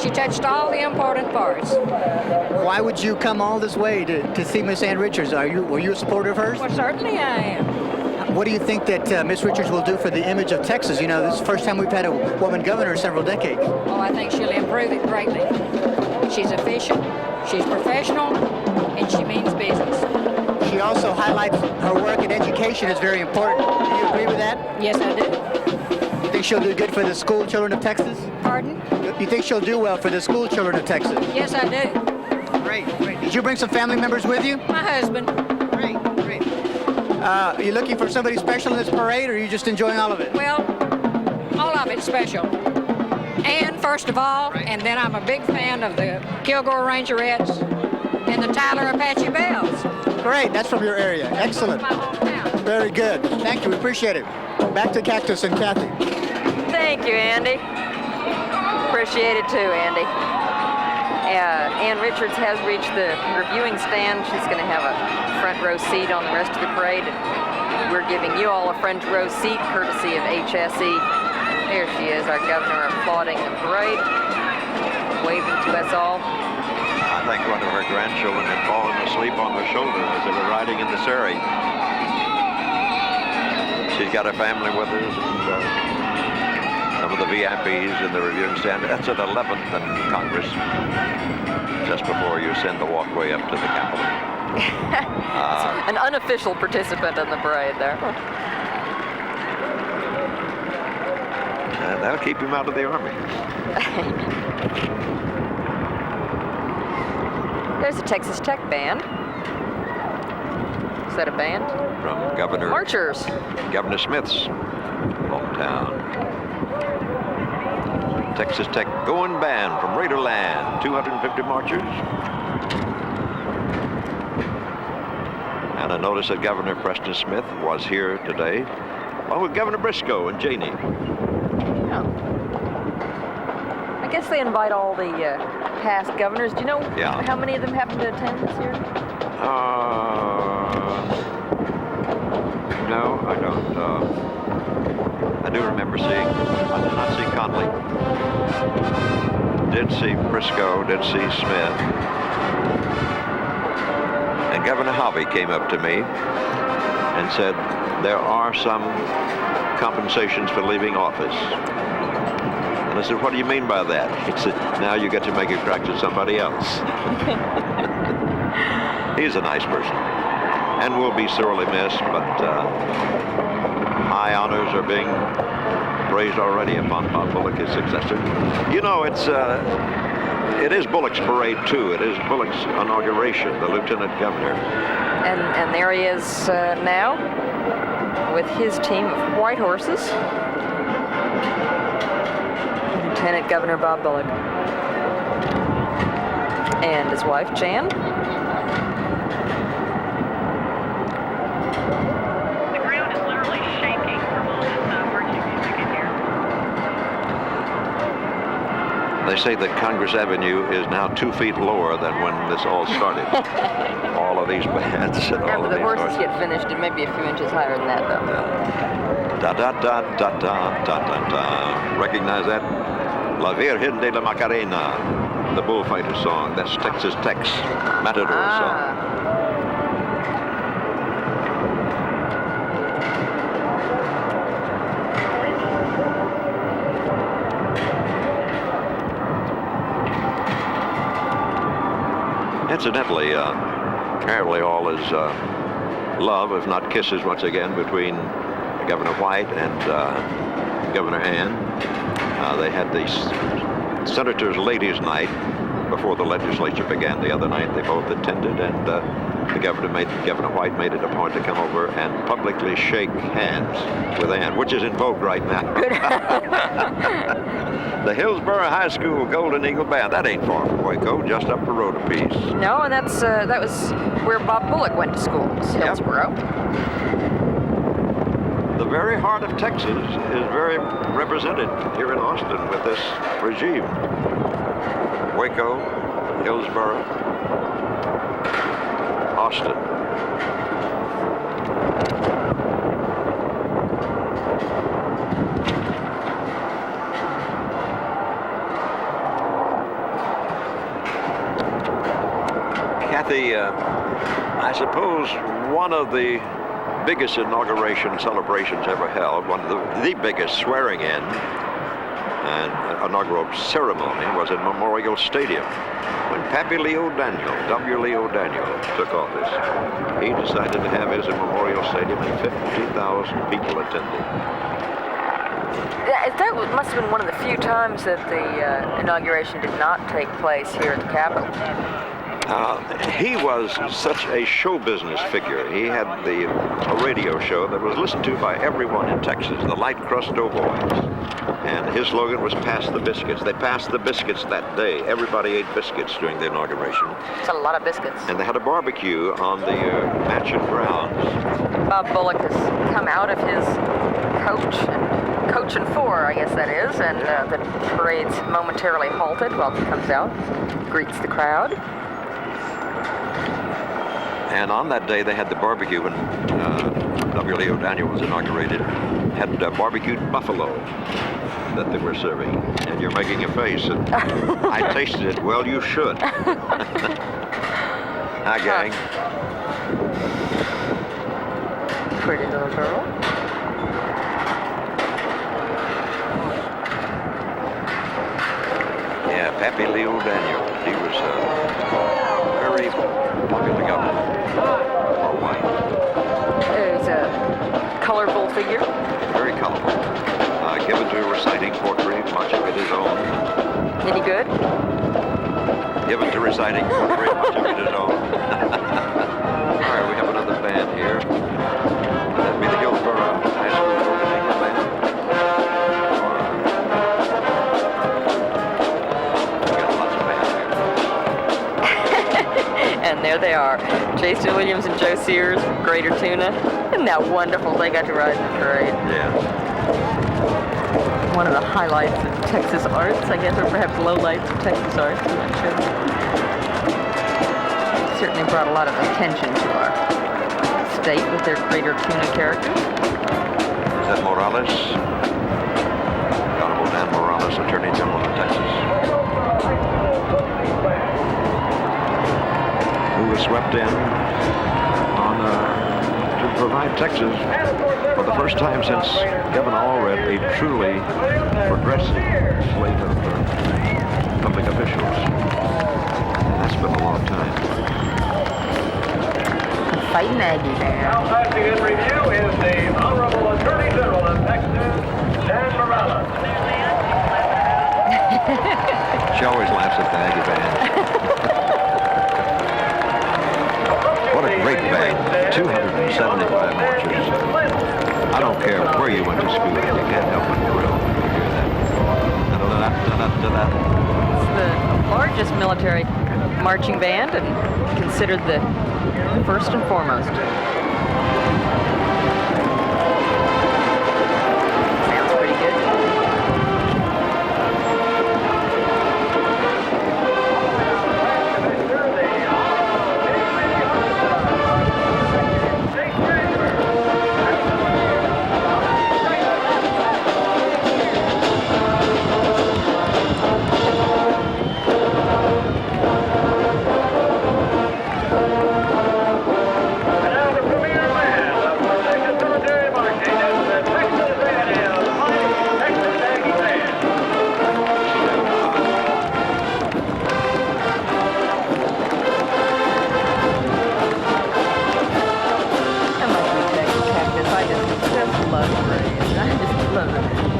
E: She touched all the important parts.
R: Why would you come all this way to see Miss Ann Richards? Were you a supporter of hers?
E: Well, certainly I am.
R: What do you think that Miss Richards will do for the image of Texas? You know, this is the first time we've had a woman governor in several decades.
E: Oh, I think she'll improve it greatly. She's efficient, she's professional, and she means business.
R: She also highlights her work in education is very important. Do you agree with that?
E: Yes, I do.
R: You think she'll do good for the school children of Texas?
E: Pardon?
R: You think she'll do well for the school children of Texas?
E: Yes, I do.
R: Great, great. Did you bring some family members with you?
E: My husband.
R: Great, great. Are you looking for somebody special in this parade, or are you just enjoying all of it?
E: Well, all of it's special. And first of all, and then I'm a big fan of the Kilgore Rangerettes and the Tyler Apache Bells.
R: Great, that's from your area. Excellent.
E: My hometown.
R: Very good. Thank you, we appreciate it. Back to Cactus and Kathy.
L: Thank you, Andy. Appreciate it too, Andy. Ann Richards has reached the reviewing stand. She's going to have a front row seat on the rest of the parade. We're giving you all a front row seat courtesy of HSE. There she is, our governor, applauding the parade, waving to us all.
K: I think one of her grandchildren had fallen asleep on her shoulder as they were riding in the surrey. She's got her family with her, and some of the VIPs in the reviewing stand. That's at 11th and Congress, just before you send the walkway up to the Capitol.
L: An unofficial participant in the parade there.
K: That'll keep him out of the Army.
L: There's a Texas Tech band. Is that a band?
K: From Governor
L: Marchers.
K: Governor Smith's hometown. Texas Tech going band from Raiderland, 250 marchers. And I noticed that Governor Preston Smith was here today, along with Governor Briscoe and Janey.
L: Yeah. I guess they invite all the past governors. Do you know how many of them happen to attend this year?
K: No, I don't. I do remember seeing, I did not see Conley. Did see Briscoe, did see Smith. And Governor Hobby came up to me and said, there are some compensations for leaving office. And I said, what do you mean by that? He said, now you get to make a crack to somebody else. He's a nice person and will be sorely missed, but high honors are being raised already upon Bob Bullock, his successor. You know, it is Bullock's parade too. It is Bullock's inauguration, the lieutenant governor.
L: And there he is now with his team of white horses. Lieutenant Governor Bob Bullock. And his wife, Jan.
F: The ground is literally shaking from all this marching music in here.
K: They say that Congress Avenue is now 2 feet lower than when this all started. All of these bands and all
L: After
K: of
L: the
K: these
L: horses get finished, it may be a few inches higher than that, though.
K: Da da da da da da da da. Recognize that? La Virgen de la Macarena, the bullfighter song. That's Texas Tech's Matador song. Incidentally, apparently all is love, if not kisses, once again, between Governor White and Governor Ann. They had the Senators' Ladies' Night before the legislature began the other night. They both attended, and Governor White made it a point to come over and publicly shake hands with Ann, which is in vogue right now. The Hillsborough High School Golden Eagle Band. That ain't far from Waco, just up the road a piece.
L: No, and that was where Bob Bullock went to school, Hillsborough.
K: the very heart of Texas is very represented here in Austin with this regime. Waco, Hillsboro, Austin. Kathy, I suppose one of the biggest inauguration celebrations ever held, one of the biggest swearing in and inaugural ceremony was in Memorial Stadium when Pappy Leo Daniel, W. Leo Daniel, took office. He decided to have his in Memorial Stadium and 50,000 people attended.
L: That must have been one of the few times that the inauguration did not take place here at the Capitol.
K: He was such a show business figure. He had a radio show that was listened to by everyone in Texas, the Light Crust Doughboys. And his slogan was "Pass the biscuits." They passed the biscuits that day. Everybody ate biscuits during the inauguration.
L: It's a lot of biscuits.
K: And they had a barbecue on the mansion grounds.
L: Bob Bullock has come out of his coach and four, I guess that is, and the parade's momentarily halted while he comes out, greets the crowd.
K: And on that day, they had the barbecue when W. Leo Daniel was inaugurated, had barbecued buffalo that they were serving. And you're making a face, and I tasted it. Well, you should. Hi, gang.
L: Pretty little girl.
K: Yeah, Pappy Leo Daniel. He was very popular governor. Or white.
L: He's a colorful figure.
K: Very colorful. Given to reciting poetry, much of it his own.
L: Any good?
K: Given to reciting poetry, much of it his own. All right, we have another band here. That'd be the Hillsboro High School opening band. We got lots of bands here.
L: And there they are, Jason Williams and Joe Sears from Greater Tuna. Isn't that wonderful? They got to ride in the parade.
K: Yeah.
L: One of the highlights of Texas arts, I guess, or perhaps lowlights of Texas arts, I'm not sure. Certainly brought a lot of attention to our state with their Greater Tuna characters.
K: Is that Morales? Honorable Dan Morales, Attorney General of Texas. Who was swept in to provide Texas for the first time since Kevin Allred, a truly progressive slate of public officials. That's been a long time.
L: Fighting Aggie there.
A: Now passing in review is the Honorable Attorney General of Texas, Dan Morales.
K: She always laughs at the Aggie band. What a great band. 275 marches. I don't care where you went to school, you can't help but thrill when you hear that.
L: It's the largest military marching band and considered the first and foremost. Sounds pretty good.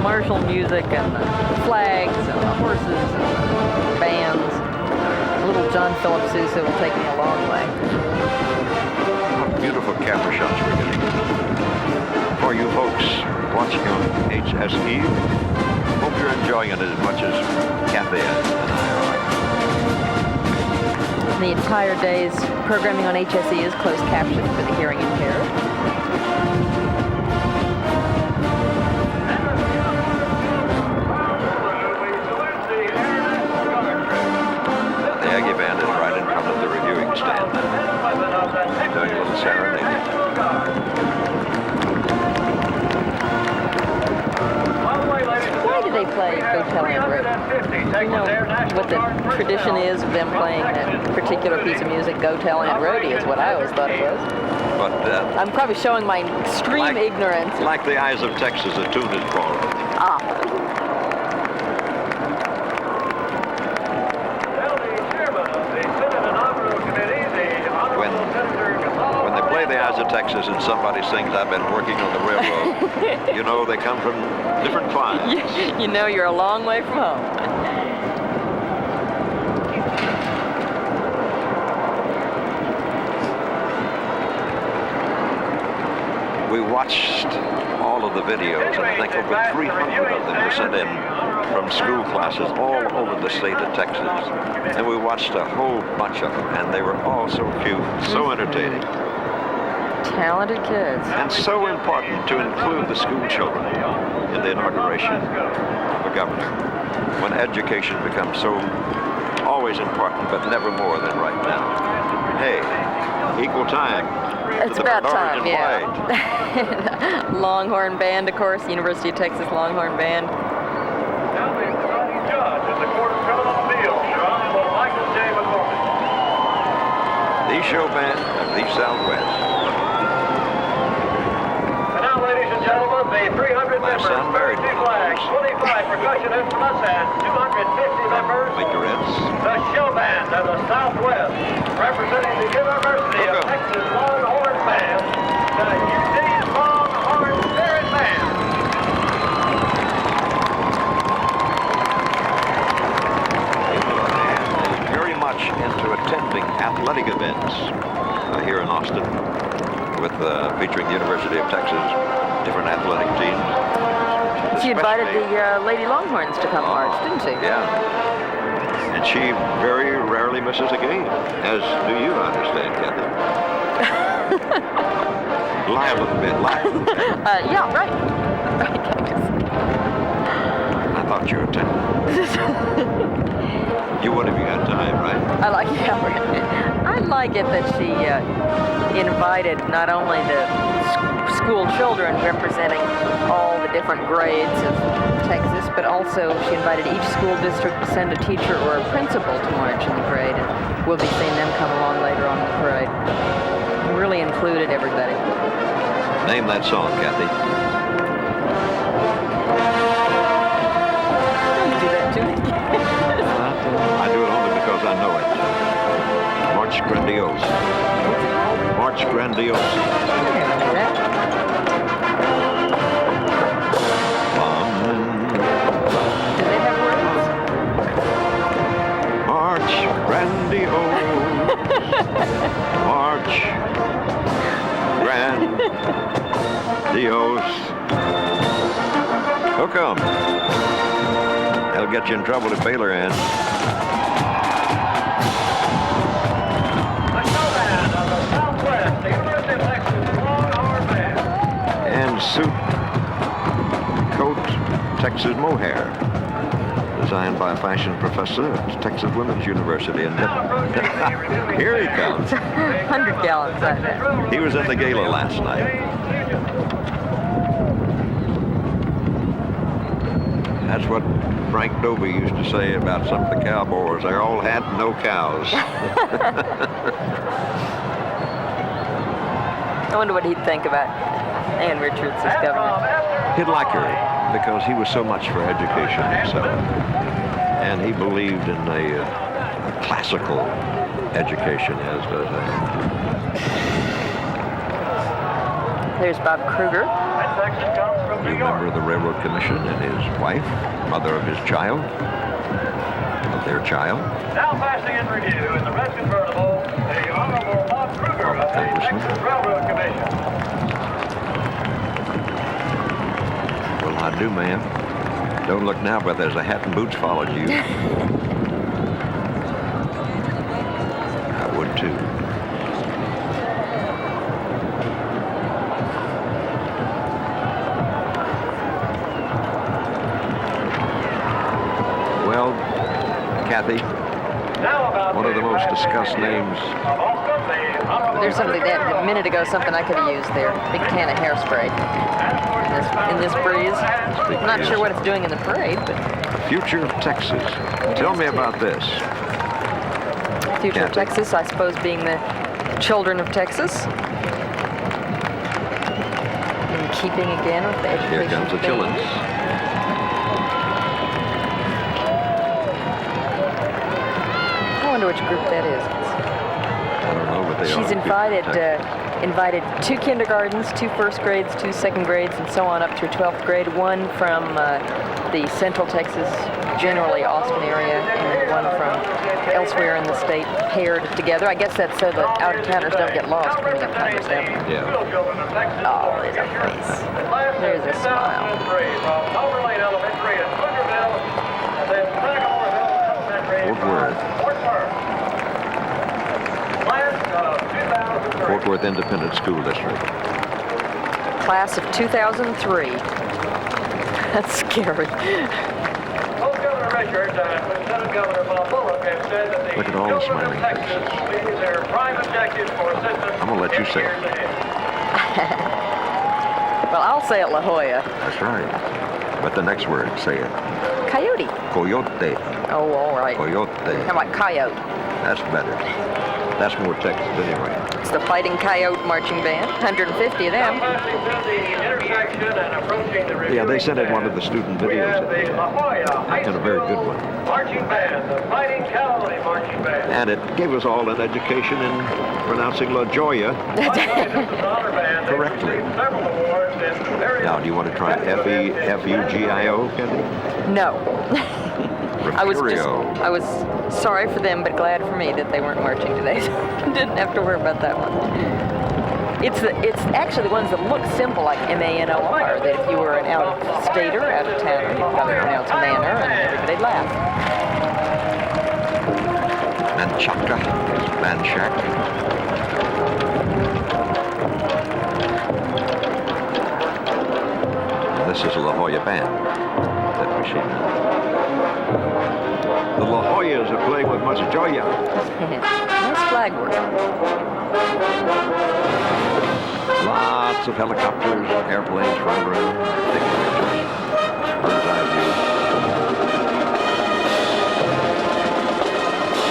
L: Martial music and the flags and the horses and the bands. Little John Philip Sousa will take me a long way.
K: Beautiful camera shots we're getting. For you folks watching on HSE, hope you're enjoying it as much as Kathy and I are.
L: The entire day's programming on HSE is closed captioned for the hearing impaired.
K: serenading.
L: Why do they play Go Tell Aunt Rhody? You know what the tradition is of them playing that particular piece of music, Go Tell Aunt Rhody, is what I always thought it was.
K: But
L: I'm probably showing my extreme ignorance.
K: like the Eyes of Texas, a tune is called.
L: Ah.
K: When they play the Eyes of Texas and somebody sings, I've been working on the railroad, you know, they come from different climes.
L: You know you're a long way from home.
K: We watched all of the videos, and I think over 300 of them were sent in from school classes all over the state of Texas. And we watched a whole bunch of them, and they were all so cute, so entertaining.
L: Talented kids.
K: And so important to include the school children in the inauguration of a governor. When education becomes so always important, but never more than right now. Hey, equal time.
L: It's about time, yeah. Longhorn Band, of course, University of Texas Longhorn Band.
K: The show band of the Southwest.
A: And now, ladies and gentlemen, the 300 members, 30 flags, 25 percussion instruments, and 250 members. The show band of the Southwest, representing the University of Texas Longhorn Band, the UT Longhorn Spirit Band.
K: Very much into attending athletic events here in Austin, with featuring the University of Texas, different athletic teams.
L: She invited the Lady Longhorns to come march, didn't she?
K: Yeah. And she very rarely misses a game, as do you, I understand, Kathy. Lie a little bit, lie a little bit.
L: Yeah, right.
K: I thought you were attending. You would if you had time, right?
L: I like it that she invited not only the school children representing all the different grades of Texas, but also she invited each school district to send a teacher or a principal to march in the parade, and we'll be seeing them come along later on in the parade. It really included everybody.
K: Name that song, Kathy.
L: Don't do that to me.
K: I do it only because I know it. March Grandiose. March Grandiose. March Grandiose. March Grandiose. Hook 'em. They'll get you in trouble at Baylor ends. And suit, coat, Texas mohair, designed by a fashion professor at Texas Women's University. And here he comes.
L: 100 gallons, I bet.
K: He was at the gala last night. That's what Frank Dobie used to say about some of the cowboys. They all had no cows.
L: I wonder what he'd think about Ann Richards as governor.
K: He'd like her because he was so much for education himself. And he believed in a classical education, as does
L: There's Bob Kruger.
K: New member of the Railroad Commission, and his wife, mother of his child, of their child.
A: Now passing in review in the red convertible, the Honorable Bob Kruger of the Texas Railroad Commission.
K: Well, I do, ma'am. Don't look now, but there's a hat and boots followed you. I would too. Well, Kathy, one of the most discussed names
L: There's something that a minute ago, something I could have used there. Big can of hairspray in this breeze. I'm not sure what it's doing in the parade, but
K: Future of Texas. Tell me about this.
L: Future of Texas, I suppose, being the children of Texas. In keeping again with the education.
K: Here comes the children.
L: I wonder which group that is.
K: I don't know, but they
L: She's invited 2 kindergartens, 2 first grades, 2 second grades, and so on up through 12th grade. One from the Central Texas, generally Austin area, and one from elsewhere in the state, paired together. I guess that's so that out-of-towners don't get lost coming up Congress Avenue.
K: Yeah.
L: Oh, there's a face. There's a smile.
K: Fort Worth Independent School District.
L: Class of 2003. That's scary.
K: Look at all the smiling faces. I'm going to let you say it.
L: Well, I'll say it La Jolla.
K: That's right. But the next word, say it.
L: Coyote.
K: Coyote.
L: Oh, all right.
K: Coyote.
L: How about coyote?
K: That's better. That's more Texas anyway.
L: It's the Fighting Coyote Marching Band. 150 of them.
K: Yeah, they sent in one of the student videos. And a very good one.
A: Marching band, the Fighting Coyote Marching Band.
K: And it gave us all an education in pronouncing La Jolla correctly. Now, do you want to try F-U-G-I-O, Kenny?
L: No. I was
K: Refugio.
L: sorry for them, but glad for me that they weren't marching today. So I didn't have to worry about that one. It's actually the ones that look simple, like M-A-N-O-R, that if you were an out-of-stater, out-of-towner, you'd probably pronounce Manor, and everybody'd laugh.
K: Manchaca, Manchac. This is a La Jolla band that machine. The La Jollas are playing with much joy.
L: Nice flag work.
K: Lots of helicopters, airplanes running around, taking pictures. Bird's eye view.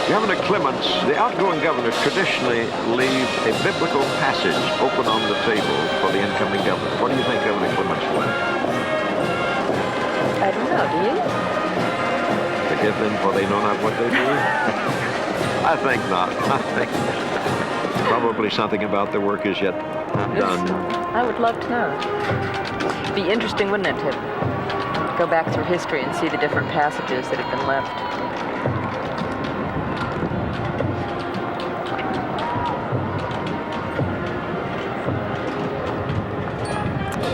K: Governor Clements, the outgoing governor, traditionally leaves a biblical passage open on the table for the incoming governor. What do you think Governor Clements left?
L: I don't know, do you?
K: Forgive them, for they know not what they do? I think not. I think probably something about the work is yet done.
L: I would love to know. It'd be interesting, wouldn't it, to go back through history and see the different passages that have been left.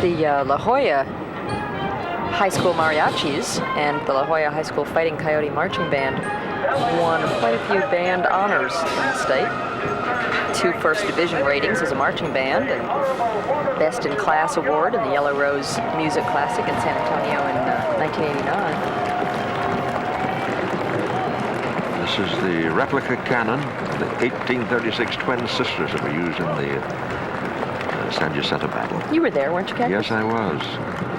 L: The La Jolla High School Mariachis and the La Jolla High School Fighting Coyote Marching Band won quite a few band honors in the state. 2 first division ratings as a marching band, and Best in Class award in the Yellow Rose Music Classic in San Antonio in 1989.
K: This is the replica cannon of the 1836 twin sisters that were used in the San Jacinto battle.
L: You were there, weren't you, Cactus?
K: Yes, I was.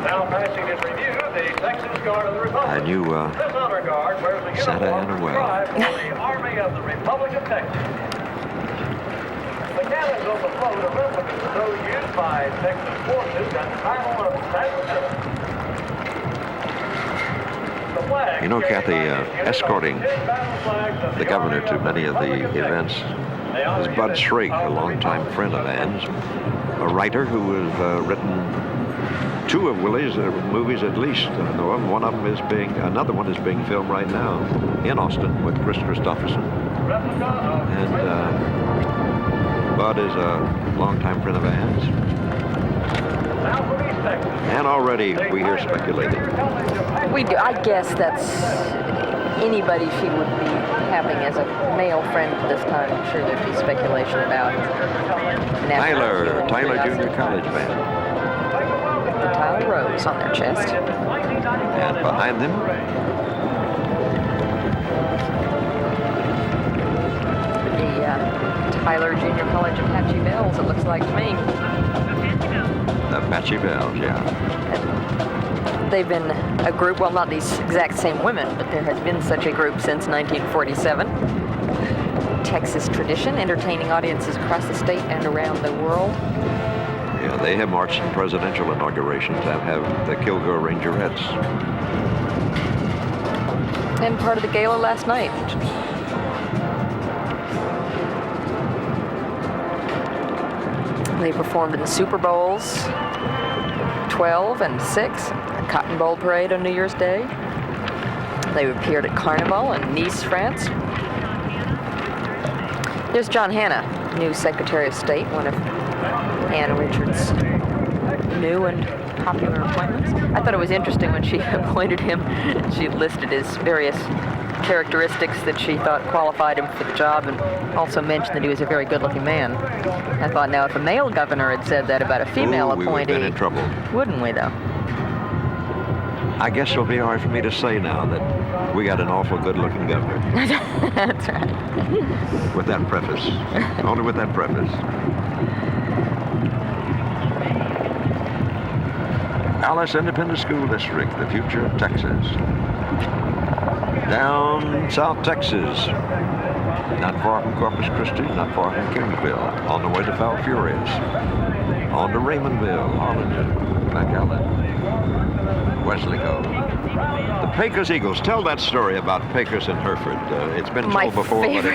A: Now passing in review, the Texas Guard of the Republic.
K: I knew
A: This honor guard wears a
K: Santa
A: uniform
K: Ana well.
A: prescribed for the Army of the Republic of Texas. The cannons on the float are replicas of those used by Texas forces at the Battle of San Jacinto.
K: You know, Kathy, escorting the governor to many of the events is Bud Shrake, a longtime friend of Ann's, a writer who has written 2 of Willie's movies at least. Another one is being filmed right now in Austin with Chris Christopherson. And Bud is a longtime friend of Ann's. And already we hear speculating.
L: We do. I guess that's anybody she would be having as a male friend at this time. I'm sure there'd be speculation about
K: Tyler Junior College Band.
L: With the Tyler Rose on their chest.
K: And behind them,
L: the Tyler Junior College Apache Bells, it looks like to me.
K: The Apache Bells, yeah.
L: They've been a group, well, not these exact same women, but there has been such a group since 1947. Texas tradition, entertaining audiences across the state and around the world.
K: Yeah, they have marched in presidential inaugurations and have the Kilgore Rangerettes.
L: And part of the gala last night. They performed in the Super Bowls 12 and 6, a Cotton Bowl parade on New Year's Day. They appeared at Carnival in Nice, France. There's John Hanna, new Secretary of State, one of Ann Richards' new and popular appointments. I thought it was interesting when she appointed him, she listed his various characteristics that she thought qualified him for the job, and also mentioned that he was a very good-looking man. I thought, now, if a male governor had said that about a female appointee,
K: we would have been in trouble.
L: Wouldn't we, though?
K: I guess it'll be all right for me to say now that we got an awful good-looking governor.
L: That's right.
K: With that preface. Only with that preface. Alice Independent School District, the future of Texas. Down South Texas, not far from Corpus Christi, not far from Kingsville, on the way to Falfurrias, on to Raymondville, Harlingen, McAllen, Weslaco. The Pecos Eagles. Tell that story about Pecos and Hereford. It's been told before, but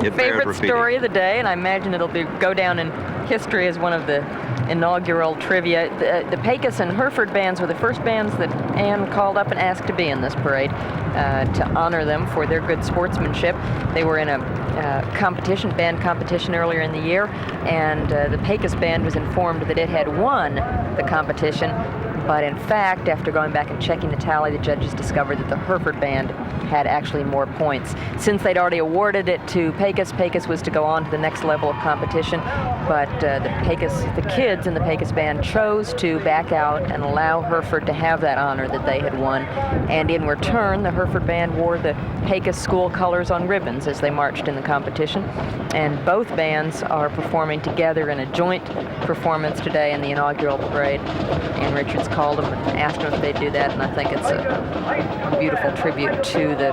K: it bears repeating.
L: Story of the day, and I imagine it'll go down in history as one of the inaugural trivia. The Pecos and Hereford bands were the first bands that Ann called up and asked to be in this parade to honor them for their good sportsmanship. They were in a band competition earlier in the year, and the Pecos band was informed that it had won the competition. But in fact, after going back and checking the tally, the judges discovered that the Hereford band had actually more points. Since they'd already awarded it to Pecos, Pecos was to go on to the next level of competition, but the kids in the Pecos band chose to back out and allow Hereford to have that honor that they had won. And in return, the Hereford band wore the Pecos school colors on ribbons as they marched in the competition. And both bands are performing together in a joint performance today in the inaugural parade. And Richards called them and asked them if they'd do that, and I think it's a beautiful tribute to the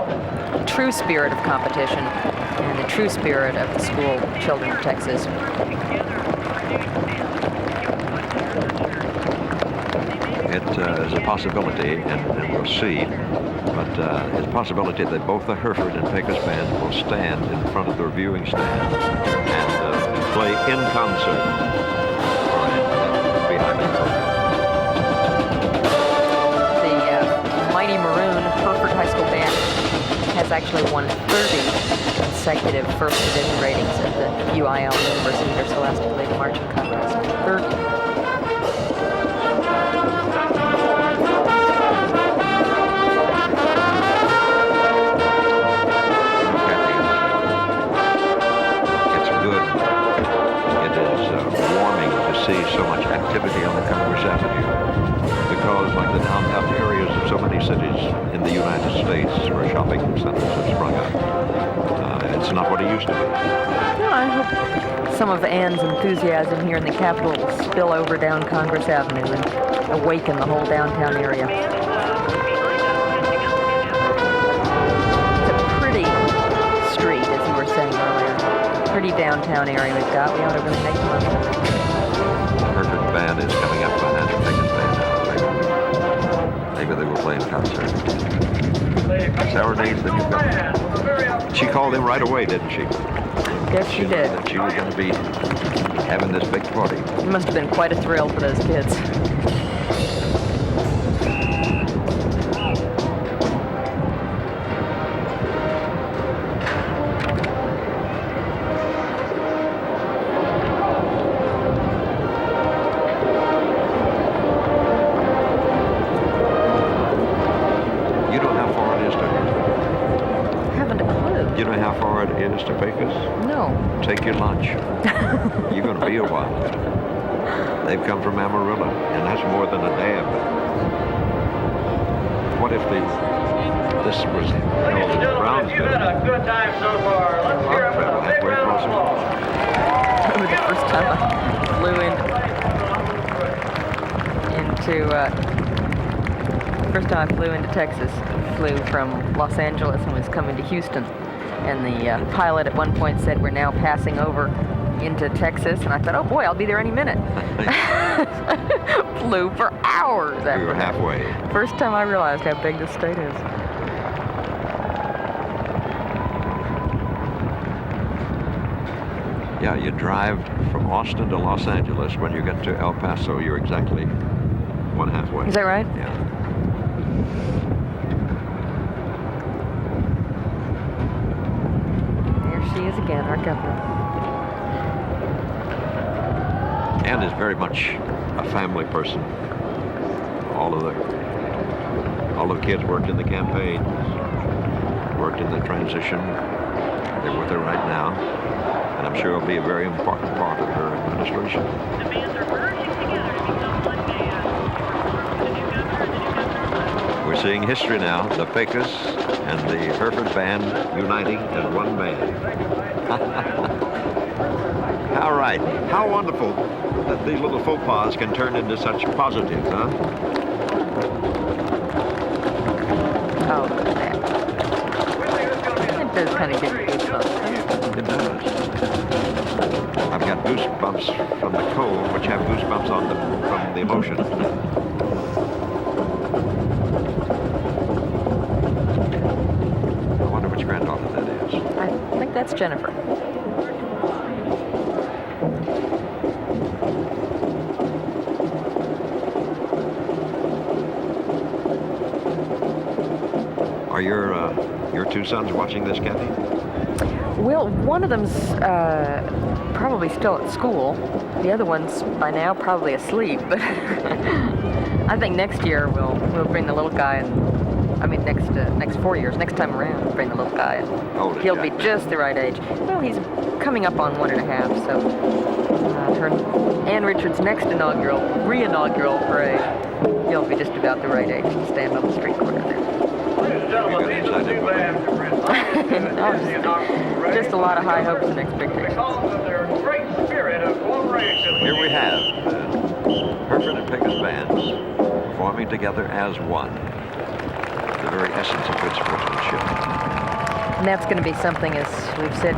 L: true spirit of competition and the true spirit of the school children of Texas.
K: It is a possibility, and we'll see, but it's a possibility that both the Hereford and Pecos bands will stand in front of the reviewing stand and play in concert behind the program.
L: Mighty Maroon Hereford High School band has actually won 30 consecutive first division ratings at the UIL University, their Scholastic League Marching Contest. 30.
K: It's good. It is warming to see so much activity on the Congress Avenue, because like the downtown areas of so many cities in the United States where shopping centers have sprung up, it's not what it used to be.
L: No, I hope some of Ann's enthusiasm here in the Capitol will spill over down Congress Avenue and awaken the whole downtown area. It's a pretty street, as you were saying earlier. Pretty downtown area we've got. We ought to really make the most of it.
K: Hereford band is coming up behind the Pecos band now. Maybe they will play in concert. Serenades the new governor. She called him right away, didn't she?
L: Yes, she did.
K: That she was going to be having this big party.
L: It must have been quite a thrill for those kids.
K: To Pecos?
L: No.
K: Take your lunch. You're going to be a while. They've come from Amarillo, and that's more than a dab. What if this was held in Brownsville?
A: You've had a good time so far. Let's hear it for the big round of applause.
L: time I flew first time I flew into Texas, flew from Los Angeles and was coming to Houston. And the pilot at one point said, we're now passing over into Texas. And I thought, oh boy, I'll be there any minute. Flew for hours after
K: We were
L: that.
K: halfway.
L: First time I realized how big this state is.
K: Yeah, you drive from Austin to Los Angeles. When you get to El Paso, you're exactly one halfway.
L: Is that right?
K: Yeah.
L: There she is again, our governor.
K: Ann is very much a family person. All of the kids worked in the campaign, worked in the transition. They're with her right now, and I'm sure it'll be a very important part of her administration. We're seeing history now, the Pecos and the Hereford Band uniting as one band. How right. How wonderful that these little faux pas can turn into such positives, huh?
L: Oh, man. It does kind of give you goosebumps.
K: It does. I've got goosebumps from the cold, which have goosebumps from the emotion. I wonder which granddaughter that is.
L: I think that's Jennifer.
K: Are your two sons watching this, Kathy?
L: Well, one of them's probably still at school. The other one's by now probably asleep. But I think next year we'll bring the little guy, and I mean next 4 years, next time around, we'll bring the little guy, and he'll be just the right age. Well, he's coming up on 1.5, so Ann Richards' next re-inaugural parade, he'll be just about the right age to stand on the street corner there. Just a lot of high hopes and expectations.
K: Here we have Hereford and Pecos bands forming together as one. The very essence of good sportsmanship.
L: And that's going to be something, as we've said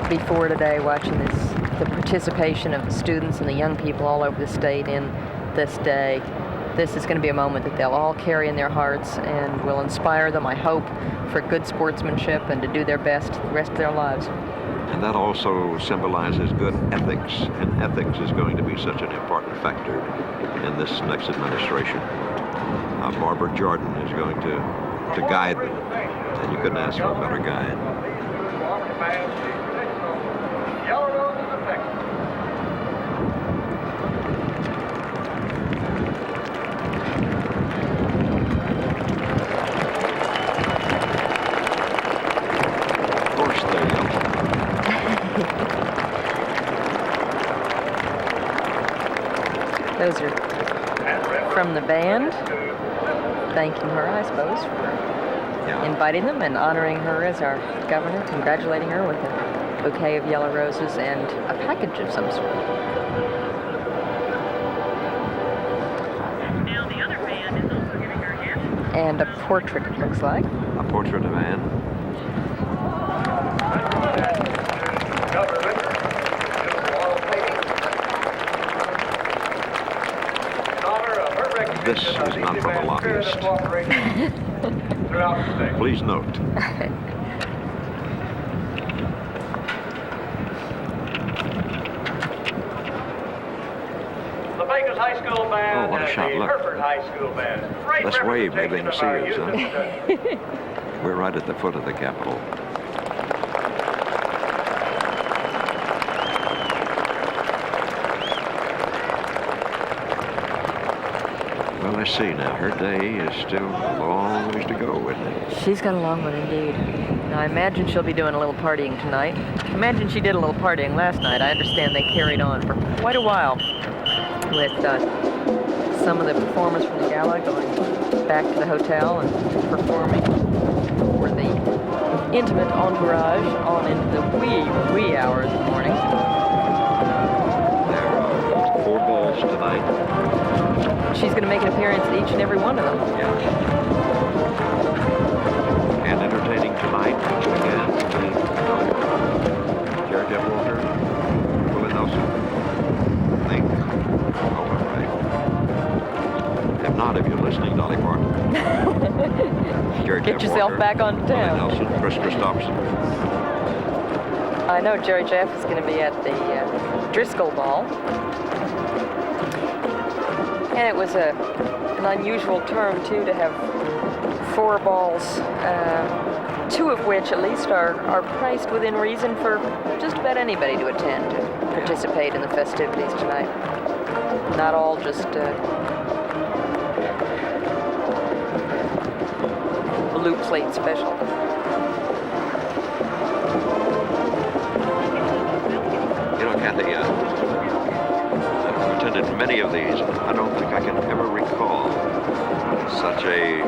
L: before today, watching the participation of the students and the young people all over the state in this day. This is going to be a moment that they'll all carry in their hearts and will inspire them, I hope, for good sportsmanship and to do their best the rest of their lives.
K: And that also symbolizes good ethics, and ethics is going to be such an important factor in this next administration. Barbara Jordan is going to guide them, and you couldn't ask for a better guide.
L: Those are from the band, thanking her, I suppose, for inviting them and honoring her as our governor, congratulating her with a bouquet of yellow roses and a package of some sort.
F: Now the other band is also giving her a gift.
L: And a portrait, it looks like.
K: A portrait of Anne. This is not from a lobbyist. Please note.
A: The Pecos High School Band
K: Oh, what a shot,
A: and the
K: look.
A: Hereford High School Band. Great
K: Let's wave, maybe they can see us,
A: representation of
K: huh? We're right at the foot of the Capitol. Well, let's see now. Her day is still a long ways to go, isn't it?
L: She's got a long one indeed. Now, I imagine she'll be doing a little partying tonight. Imagine she did a little partying last night. I understand they carried on for quite a while with some of the performers from the gala going back to the hotel and performing for the intimate entourage on into the wee hours of the morning. she's going to make an appearance at each and every one of them.
K: And entertaining tonight, again, Jared F. Walter, Willie Nelson, Think. Oh, all right. If not, if you're listening, Dolly Parton. Jared
L: Get
K: F.
L: yourself
K: Walter,
L: back on town.
K: Willie Nelson, Chris Christopherson.
L: I know Jerry Jeff is going to be at the Driscoll Ball. And it was an unusual term, too, to have 4 balls, 2 of which at least are priced within reason for just about anybody to attend to participate in the festivities tonight. Not all just blue plate special.
K: You know, Kathy, I've attended many of these. I don't think I can ever recall such a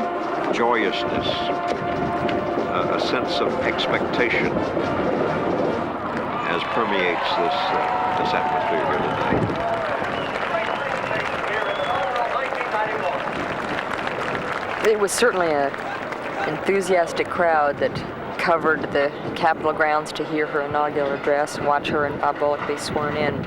K: joyousness, a sense of expectation as permeates this atmosphere here tonight.
L: It was certainly an enthusiastic crowd that covered the Capitol grounds to hear her inaugural address and watch her and Bob Bullock be sworn in.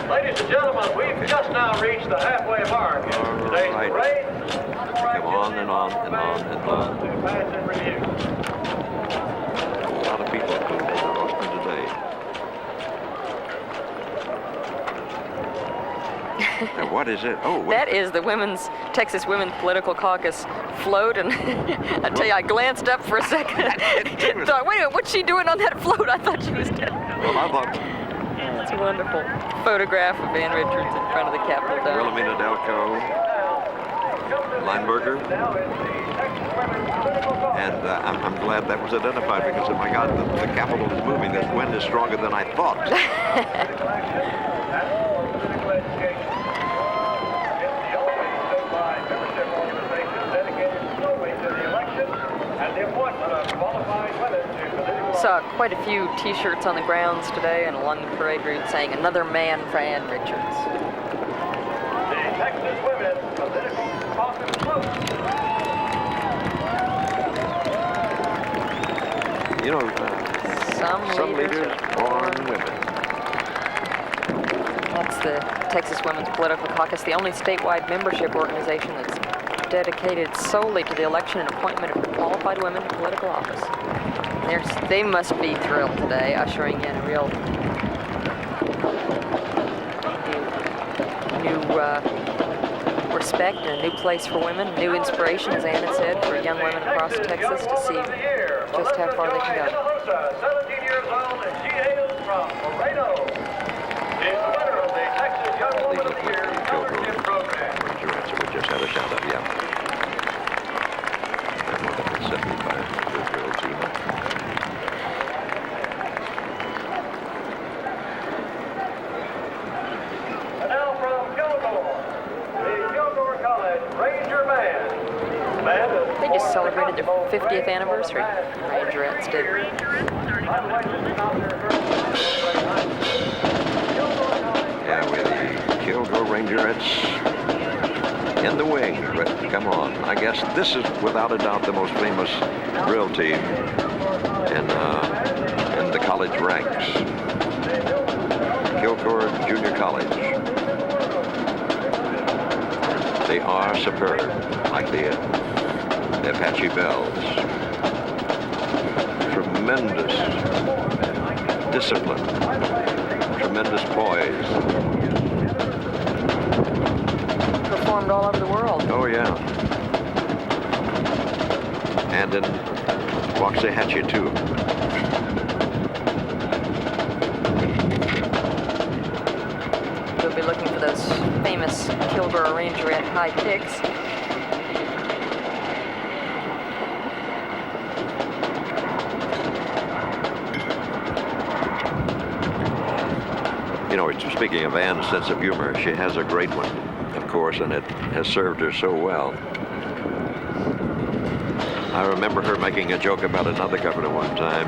A: Ladies and gentlemen, we've just now reached the halfway mark in today's parade.
K: Come on and on and on and on. A lot of people have been to Austin today. And what is it? Oh,
L: that is the Texas Women's Political Caucus float, and I tell you, I glanced up for a second. Thought, wait a minute, what's she doing on that float? I thought she was dead.
K: Well, I thought.
L: It's a wonderful photograph of Ann Richards in front of the Capitol Dome.
K: Wilhelmina Delco, Lineberger, and I'm glad that was identified because, oh my God, the Capitol is moving. This wind is stronger than I thought. Saw quite a few T-shirts on the grounds today and along the parade route saying "Another man for Ann Richards."
A: The Texas Women's Political Caucus float.
K: You know,
L: some leaders
K: born women.
L: That's the Texas Women's Political Caucus, the only statewide membership organization that's dedicated solely to the election and appointment of qualified women to political office. They must be thrilled today, ushering in a real new respect and a new place for women, new inspiration, as Anna said, for young women across Texas to see just how far they can go.
A: 17 years old, and she hails from Laredo. She's the winner of the Texas Young Woman of the Year Scholarship Program.
K: We just had a shout out, yeah. That one that was 75 girl team.
A: And now from Kilgore, the Kilgore College Ranger Band.
L: They just celebrated their 50th anniversary. Rangerettes did.
K: Yeah, with the Kilgore Rangerettes in the wing, but come on. I guess this is without a doubt the most famous drill team in the college ranks. Kilgore Junior College. They are superb, like the Apache Bells. Tremendous discipline, tremendous poise.
L: performed all over the world.
K: Oh, yeah. And in Waxahachie, too.
L: We'll be looking for those famous Kilgore Rangerette high picks.
K: You know, speaking of Anne's sense of humor, she has a great one, of course, and it has served her so well. I remember her making a joke about another governor one time.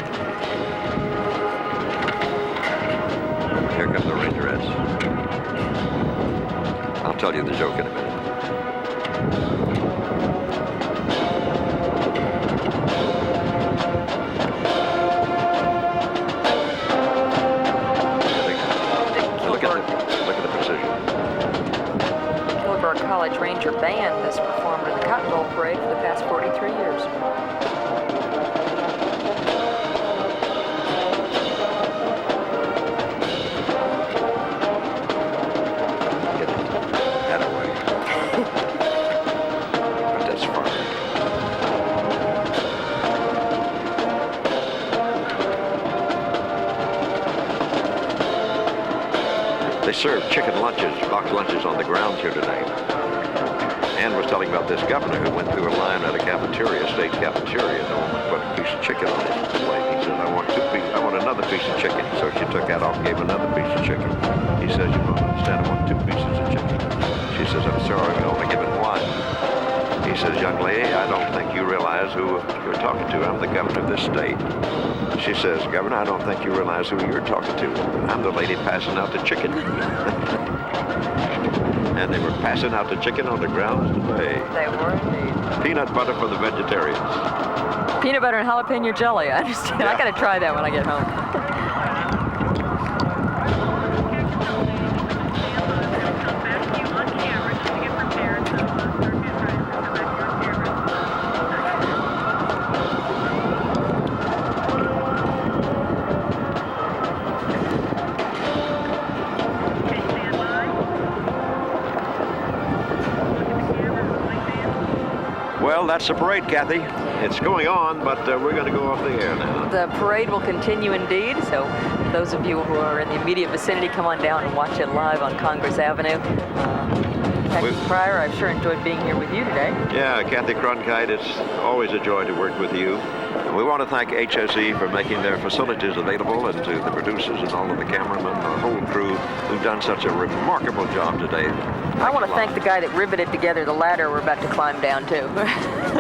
K: Here come the Rangerettes. I'll tell you the joke in a minute.
L: College Ranger Band has performed in the Cotton Bowl Parade for the past 43 years.
K: Get that away. But that's far. They serve chicken lunches, box lunches on the grounds here today. Ann was telling about this governor who went through a line at a cafeteria, state cafeteria, and the woman put a piece of chicken on his plate. He said, I want another piece of chicken. So she took that off and gave him another piece of chicken. He says, you don't understand, I want 2 pieces of chicken. She says, I'm sorry, we only give it 1. He says, young lady, I don't think you realize who you're talking to. I'm the governor of this state. She says, Governor, I don't think you realize who you're talking to. I'm the lady passing out the chicken. And they were passing out the chicken on the grounds today.
L: They were indeed.
K: Peanut butter for the vegetarians.
L: Peanut butter and jalapeno jelly. I understand.
K: Yeah.
L: I gotta try that when I get home.
K: Well, that's the parade, Kathy. It's going on, but we're going to go off the air now.
L: The parade will continue indeed, so those of you who are in the immediate vicinity, come on down and watch it live on Congress Avenue. Cactus Pryor, I've sure enjoyed being here with you today.
K: Yeah, Kathy Cronkite, it's always a joy to work with you. And we want to thank HSE for making their facilities available, and to the producers and all of the cameramen, our whole crew, who've done such a remarkable job today.
L: I want to thank the guy that riveted together the ladder we're about to climb down to.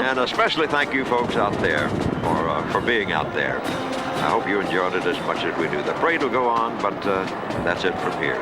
K: And especially thank you folks out there for being out there. I hope you enjoyed it as much as we do. The parade will go on, but that's it from here.